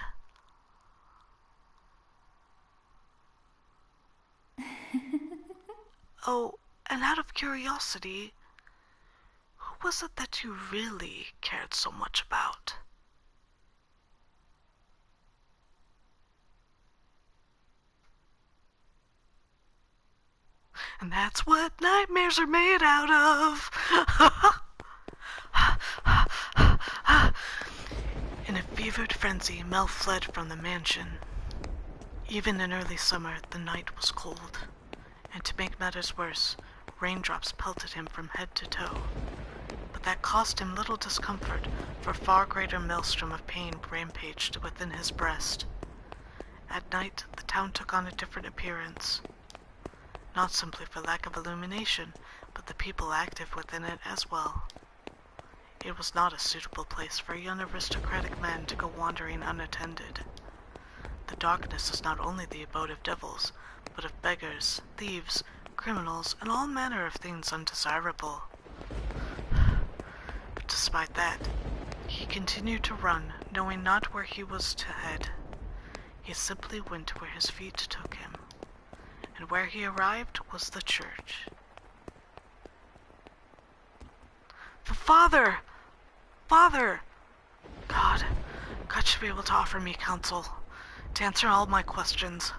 Oh, and out of curiosity, who was it that you really cared so much about? And that's what nightmares are made out of. In a fevered frenzy, Mel fled from the mansion. Even in early summer, the night was cold, and to make matters worse, raindrops pelted him from head to toe. But that caused him little discomfort, for a far greater maelstrom of pain rampaged within his breast. At night, the town took on a different appearance. Not simply for lack of illumination, but the people active within it as well. It was not a suitable place for a young aristocratic man to go wandering unattended. The darkness is not only the abode of devils, but of beggars, thieves, criminals, and all manner of things undesirable. But despite that, he continued to run, knowing not where he was to head. He simply went where his feet took him, and where he arrived was the church. Father! Father! God should be able to offer me counsel, to answer all my questions.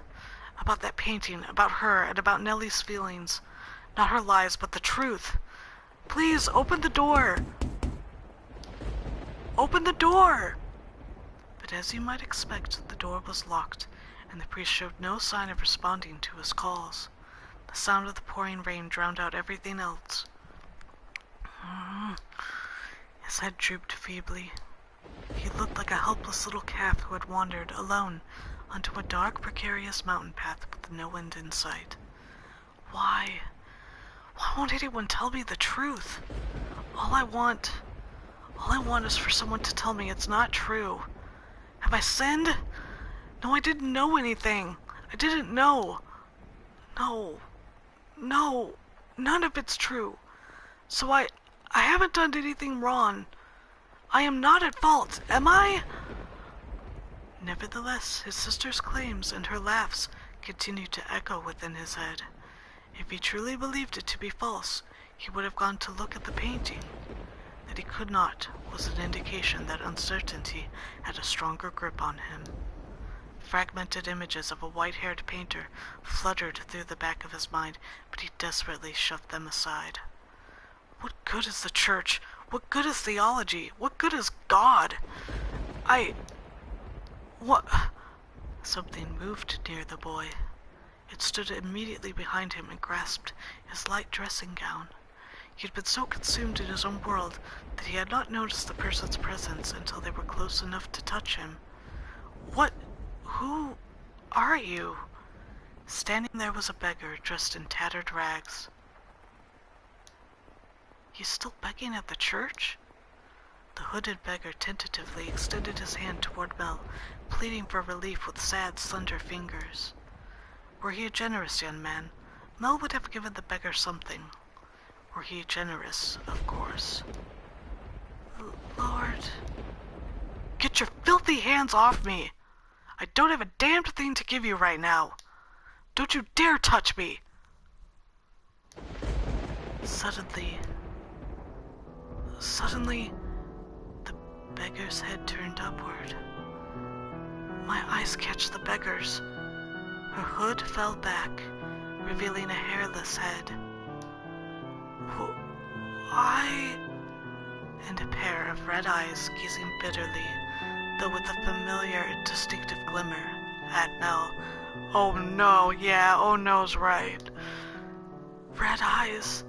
About that painting, about her, and about Nellie's feelings. Not her lies, but the truth. Please, open the door! Open the door! But as you might expect, the door was locked, and the priest showed no sign of responding to his calls. The sound of the pouring rain drowned out everything else. His head drooped feebly. He looked like a helpless little calf who had wandered, alone, onto a dark, precarious mountain path with no end in sight. Why won't anyone tell me the truth? All I want is for someone to tell me it's not true. Have I sinned? No, I didn't know anything. I didn't know. No, none of it's true. So I haven't done anything wrong. I am not at fault, am I? Nevertheless, his sister's claims and her laughs continued to echo within his head. If he truly believed it to be false, he would have gone to look at the painting. That he could not was an indication that uncertainty had a stronger grip on him. Fragmented images of a white-haired painter fluttered through the back of his mind, but he desperately shoved them aside. What good is the church? What good is theology? What good is God? What? Something moved near the boy. It stood immediately behind him and grasped his light dressing gown. He had been so consumed in his own world that he had not noticed the person's presence until they were close enough to touch him. Who are you? Standing there was a beggar dressed in tattered rags. He's still begging at the church? The hooded beggar tentatively extended his hand toward Mel, pleading for relief with sad, slender fingers. Were he a generous young man, Mel would have given the beggar something. Were he generous, of course. Lord... Get your filthy hands off me! I don't have a damned thing to give you right now. Don't you dare touch me! Suddenly, the beggar's head turned upward. My eyes catch the beggar's. Her hood fell back, revealing a hairless head. And a pair of red eyes gazing bitterly, though with a familiar and distinctive glimmer, at Mel. Oh no, yeah, oh no's right. Red eyes.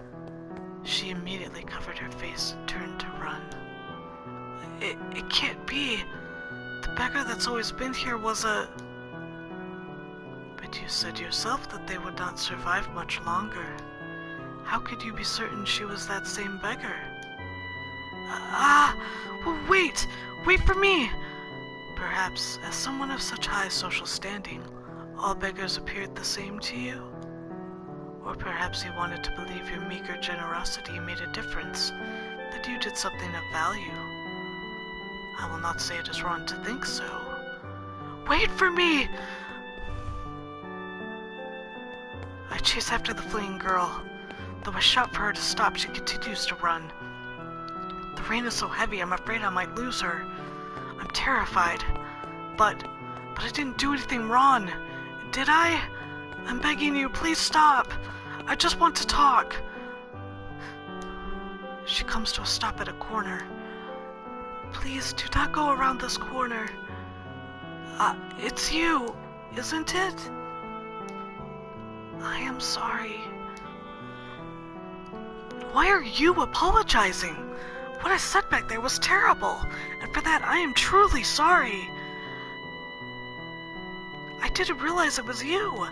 She immediately covered her face and turned to run. It can't be. The beggar that's always been here was a... But But you said yourself that they would not survive much longer. How could you be certain she was that same beggar? Well, wait! Wait for me! Perhaps, as someone of such high social standing, all beggars appeared the same to you? Or perhaps you wanted to believe your meager generosity made a difference, that you did something of value. I will not say it is wrong to think so. Wait for me! I chase after the fleeing girl. Though I shout for her to stop, she continues to run. The rain is so heavy, I'm afraid I might lose her. I'm terrified. But I didn't do anything wrong. Did I? I'm begging you, please stop. I just want to talk. She comes to a stop at a corner. Please do not go around this corner. It's you, isn't it? I am sorry. Why are you apologizing? What I said back there was terrible, and for that I am truly sorry. I didn't realize it was you.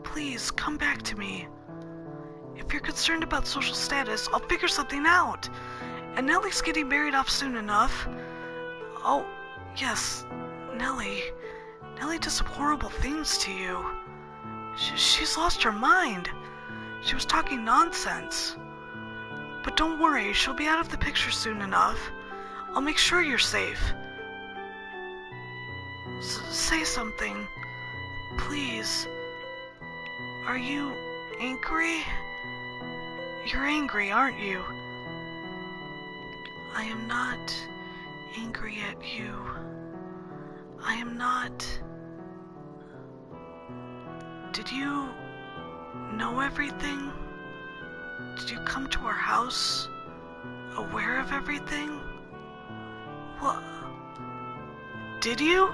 Please, come back to me. If you're concerned about social status, I'll figure something out. And Nellie's getting married off soon enough. Oh, yes, Nellie. Nellie did some horrible things to you. She's lost her mind. She was talking nonsense. But don't worry, she'll be out of the picture soon enough. I'll make sure you're safe. Say something. Please. Are you angry? You're angry, aren't you? I am not angry at you. I am not... Did you know everything? Did you come to our house aware of everything? What? Did you?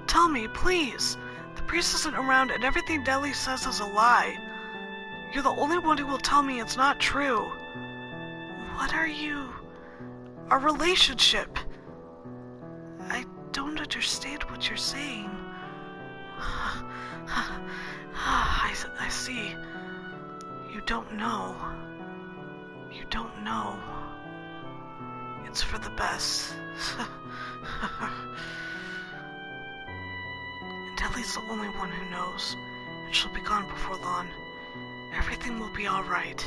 Tell me, please. The priest isn't around and everything Nellie says is a lie. You're the only one who will tell me it's not true. What are you? Our relationship. I don't understand what you're saying. I see. You don't know. You don't know. It's for the best. Nellie's the only one who knows, and she'll be gone before long. Everything will be all right.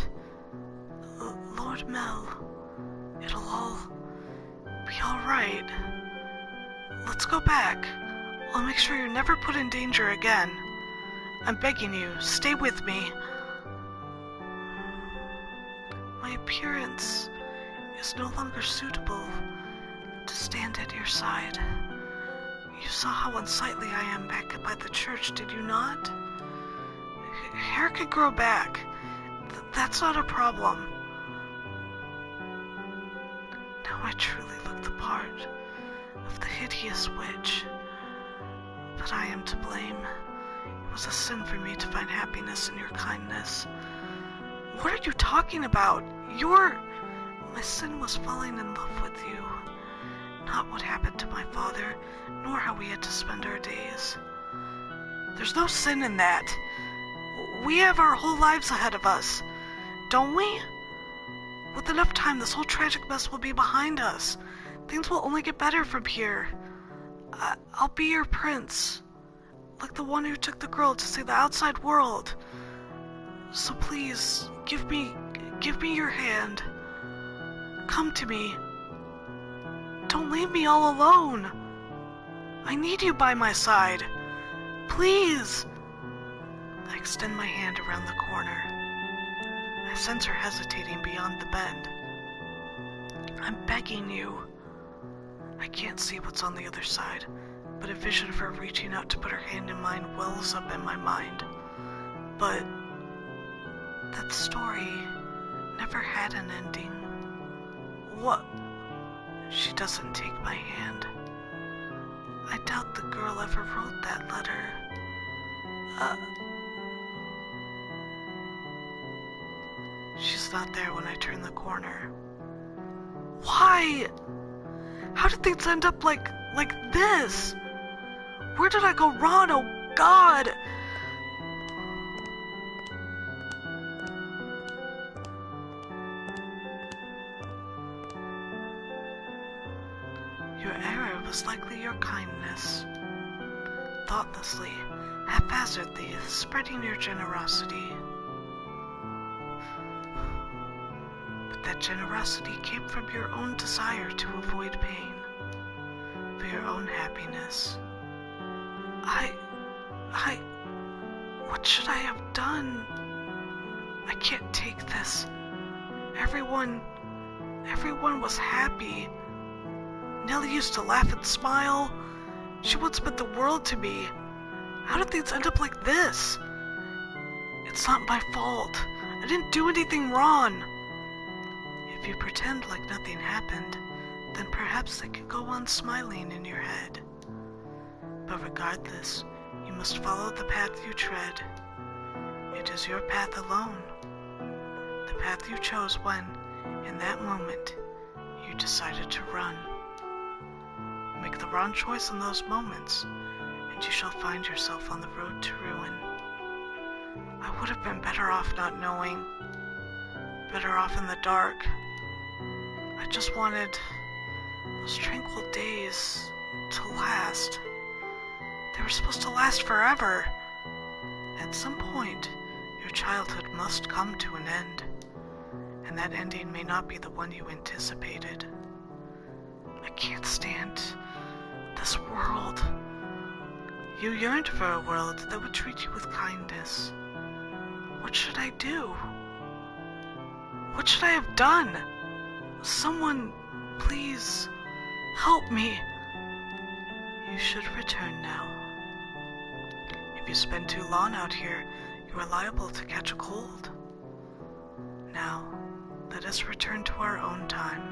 Lord Mel, it'll all be all right. Let's go back. I'll make sure you're never put in danger again. I'm begging you, stay with me. My appearance is no longer suitable to stand at your side. You saw how unsightly I am back by the church, did you not? Hair can grow back. That's not a problem. Now I truly look the part of the hideous witch. But I am to blame. It was a sin for me to find happiness in your kindness. What are you talking about? My sin was falling in love with you. Not what happened to my father, nor how we had to spend our days. There's no sin in that. We have our whole lives ahead of us, don't we? With enough time, this whole tragic mess will be behind us. Things will only get better from here. I'll be your prince, like the one who took the girl to see the outside world. So please, give me your hand. Come to me. Don't leave me all alone. I need you by my side. Please. I extend my hand around the corner. I sense her hesitating beyond the bend. I'm begging you. I can't see what's on the other side, but a vision of her reaching out to put her hand in mine wells up in my mind. But that story never had an ending. What? She doesn't take my hand. I doubt the girl ever wrote that letter. She's not there when I turn the corner. Why? How did things end up like this? Where did I go wrong? Oh, God! Your error was likely your kindness. Thoughtlessly, haphazardly, spreading your generosity. But that generosity came from your own desire to avoid pain, for your own happiness. What should I have done? I can't take this. Everyone was happy. Nellie used to laugh and smile. She once meant the world to me. How did things end up like this? It's not my fault. I didn't do anything wrong. If you pretend like nothing happened, then perhaps they can go on smiling in your head. But regardless, you must follow the path you tread. It is your path alone. The path you chose when, in that moment, you decided to run. Make the wrong choice in those moments, and you shall find yourself on the road to ruin. I would have been better off not knowing, better off in the dark. I just wanted those tranquil days to last. They were supposed to last forever. At some point, your childhood must come to an end, and that ending may not be the one you anticipated. I can't stand this world. You yearned for a world that would treat you with kindness. What should I do? What should I have done? Someone, please, help me. You should return now. If you spend too long out here, you are liable to catch a cold. Now, let us return to our own time.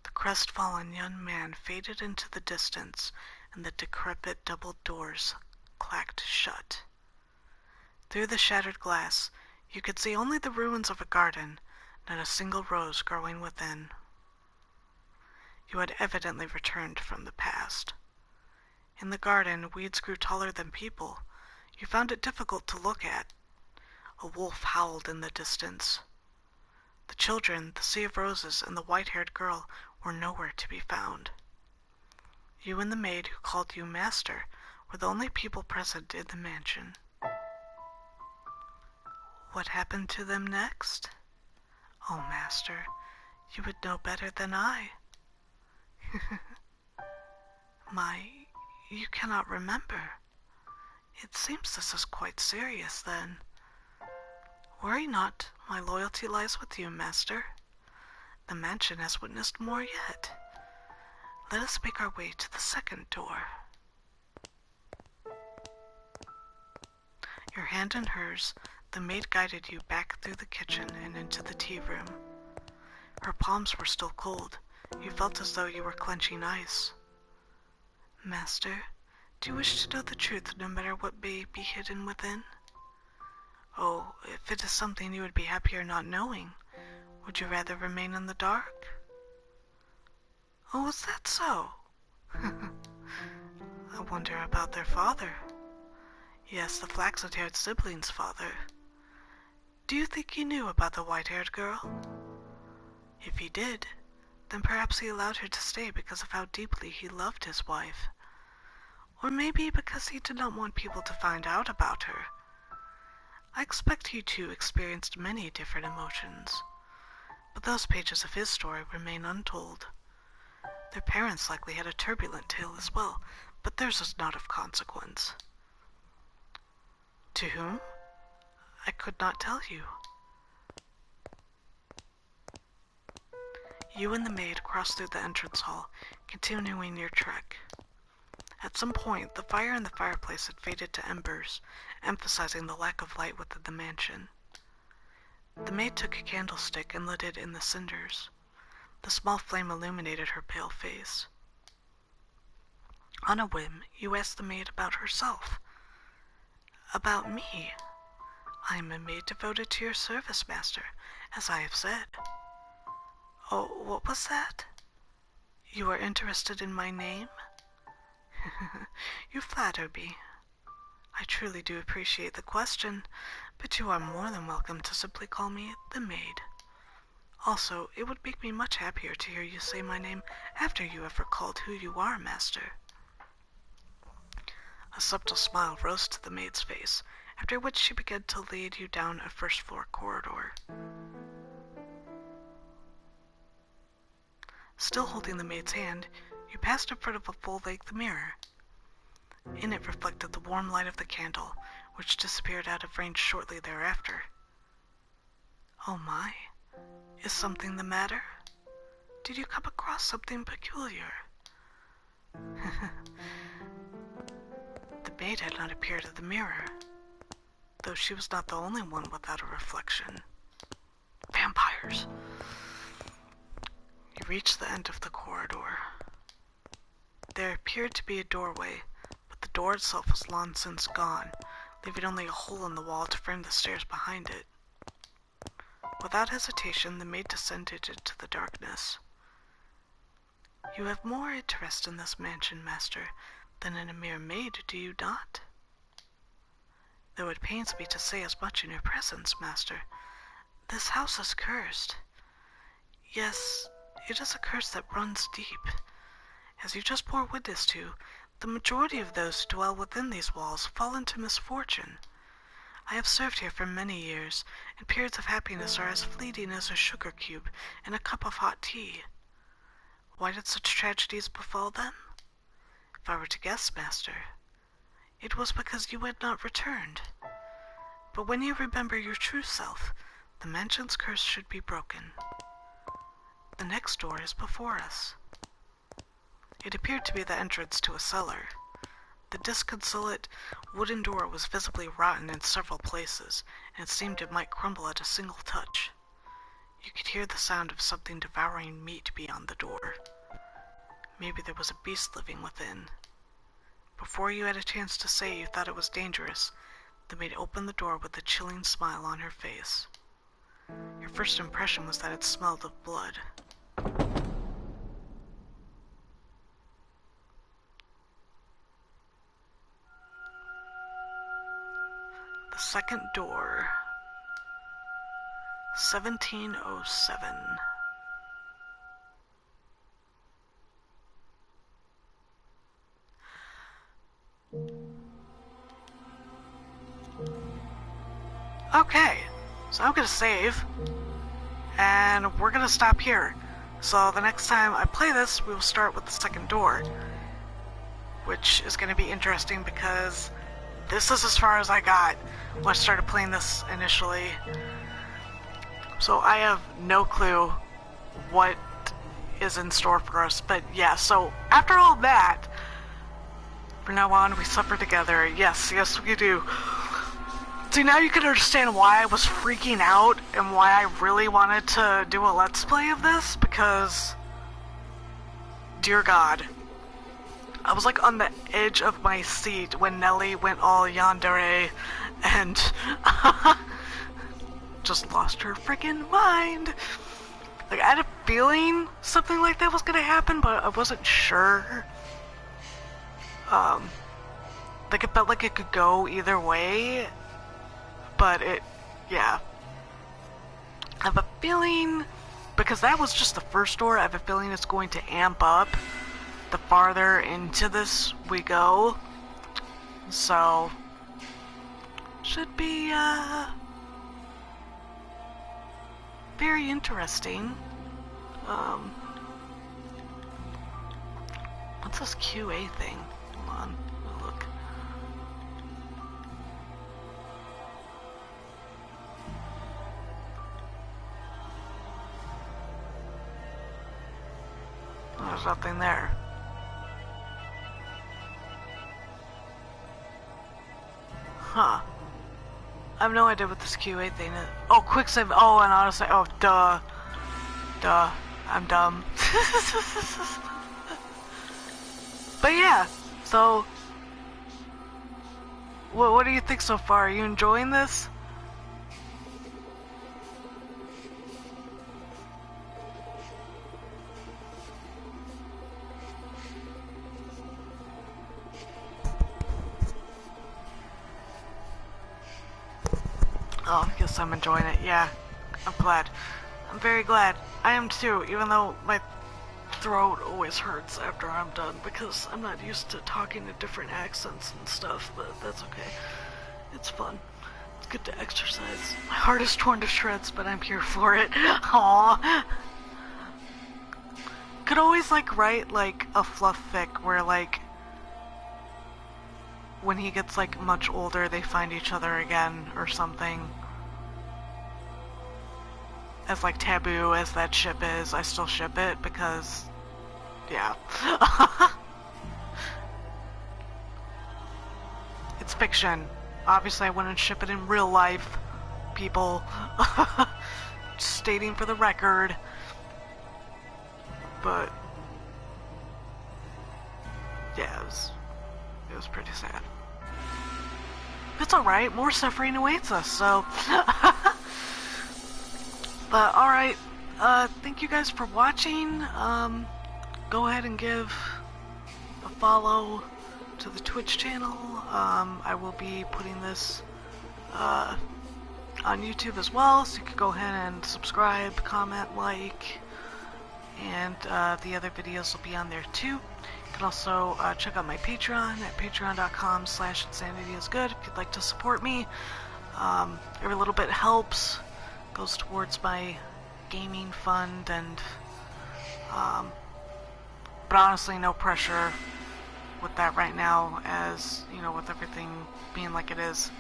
The crestfallen young man faded into the distance, and the decrepit double doors clacked shut. Through the shattered glass, you could see only the ruins of a garden, not a single rose growing within. You had evidently returned from the past. In the garden, weeds grew taller than people. You found it difficult to look at. A wolf howled in the distance. The children, the sea of roses, and the white-haired girl were nowhere to be found. You and the maid who called you master were the only people present in the mansion. What happened to them next? Oh, master, you would know better than I. You cannot remember. It seems this is quite serious, then. Worry not, my loyalty lies with you, master. The mansion has witnessed more yet. Let us make our way to the second door. Your hand in hers, the maid guided you back through the kitchen and into the tea room. Her palms were still cold. You felt as though you were clenching ice. Master, do you wish to know the truth no matter what may be hidden within? Oh, if it is something you would be happier not knowing, would you rather remain in the dark? Oh, is that so? I wonder about their father. Yes, the flaxen-haired sibling's father. Do you think he knew about the white-haired girl? If he did, then perhaps he allowed her to stay because of how deeply he loved his wife. Or maybe because he did not want people to find out about her. I expect you two experienced many different emotions, but those pages of his story remain untold. Their parents likely had a turbulent tale as well, but theirs was not of consequence. To whom? I could not tell you. You and the maid crossed through the entrance hall, continuing your trek. At some point, the fire in the fireplace had faded to embers, emphasizing the lack of light within the mansion. The maid took a candlestick and lit it in the cinders. The small flame illuminated her pale face. On a whim, you asked the maid about herself. About me. I am a maid devoted to your service, master, as I have said. Oh, what was that? You are interested in my name? You flatter me. I truly do appreciate the question, but you are more than welcome to simply call me the maid. Also, it would make me much happier to hear you say my name after you have recalled who you are, master. A subtle smile rose to the maid's face, after which she began to lead you down a first-floor corridor. Still holding the maid's hand, you passed in front of a full-length mirror. In it reflected the warm light of the candle, which disappeared out of range shortly thereafter. Oh my, is something the matter? Did you come across something peculiar? The maid had not appeared at the mirror, though she was not the only one without a reflection. Vampires! You reached the end of the corridor. There appeared to be a doorway, but the door itself was long since gone, leaving only a hole in the wall to frame the stairs behind it. Without hesitation, the maid descended into the darkness. You have more interest in this mansion, master, than in a mere maid, do you not? Though it pains me to say as much in your presence, master, this house is cursed. Yes, it is a curse that runs deep. As you just bore witness to, the majority of those who dwell within these walls fall into misfortune. I have served here for many years, and periods of happiness are as fleeting as a sugar cube and a cup of hot tea. Why did such tragedies befall them? If I were to guess, master, it was because you had not returned. But when you remember your true self, the mansion's curse should be broken. The next door is before us. It appeared to be the entrance to a cellar. The disconsolate wooden door was visibly rotten in several places, and it seemed it might crumble at a single touch. You could hear the sound of something devouring meat beyond the door. Maybe there was a beast living within. Before you had a chance to say you thought it was dangerous, the maid opened the door with a chilling smile on her face. Your first impression was that it smelled of blood. The second door. 1707. Okay, so I'm gonna save, and we're gonna stop here. So the next time I play this, we will start with the second door, which is gonna be interesting because this is as far as I got when I started playing this initially. So I have no clue what is in store for us, but yeah, so after all that, from now on, we suffer together. Yes, we do. See, now you can understand why I was freaking out and why I really wanted to do a Let's Play of this, because, dear God, I was like on the edge of my seat when Nelly went all yandere and just lost her freaking mind. Like, I had a feeling something like that was gonna happen, but I wasn't sure. Like, it felt like it could go either way, but yeah. I have a feeling, because that was just the first door, I have a feeling it's going to amp up the farther into this we go. So, should be, very interesting. What's this QA thing? Hold on, look. There's nothing there. Huh. I have no idea what this QA thing is. Oh, quick save. Oh, and auto save. Oh, duh. Duh. I'm dumb. But yeah, so what do you think so far? Are you enjoying this? Oh, yes, I'm enjoying it. Yeah, I'm glad. I'm very glad. I am too, even though my throat always hurts after I'm done because I'm not used to talking to different accents and stuff, but that's okay. It's fun. It's good to exercise. My heart is torn to shreds, but I'm here for it. Aww. Could always like write like a fluff fic where like when he gets like much older they find each other again or something. As like taboo as that ship is, I still ship it because yeah. It's fiction. Obviously I wouldn't ship it in real life, people. Stating for the record. But yeah, it was pretty sad. It's alright, more suffering awaits us, so but alright, thank you guys for watching. Go ahead and give a follow to the Twitch channel. I will be putting this on YouTube as well, so you can go ahead and subscribe, comment, like, and the other videos will be on there too. You can also check out my Patreon at patreon.com/insanityizgood if you'd like to support me. Every little bit helps, goes towards my gaming fund, and but honestly no pressure with that right now, as you know, with everything being like it is,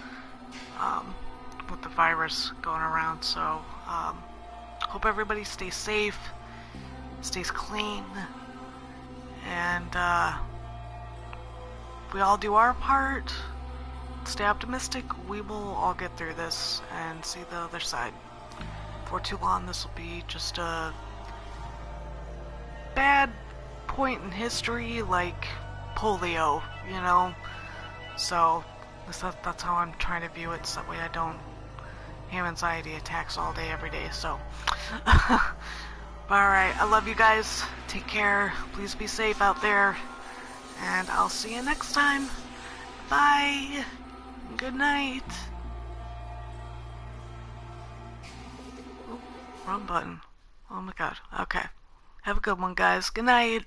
with the virus going around. So hope everybody stays safe, stays clean, and we all do our part. Stay optimistic. We will all get through this and see the other side. For too long, this will be just a bad point in history, like polio, you know? So that's how I'm trying to view it, so that way I don't have anxiety attacks all day, every day, so. Alright, I love you guys. Take care. Please be safe out there. And I'll see you next time. Bye. Good night. Ooh, wrong button. Oh my god. Okay. Have a good one, guys. Good night.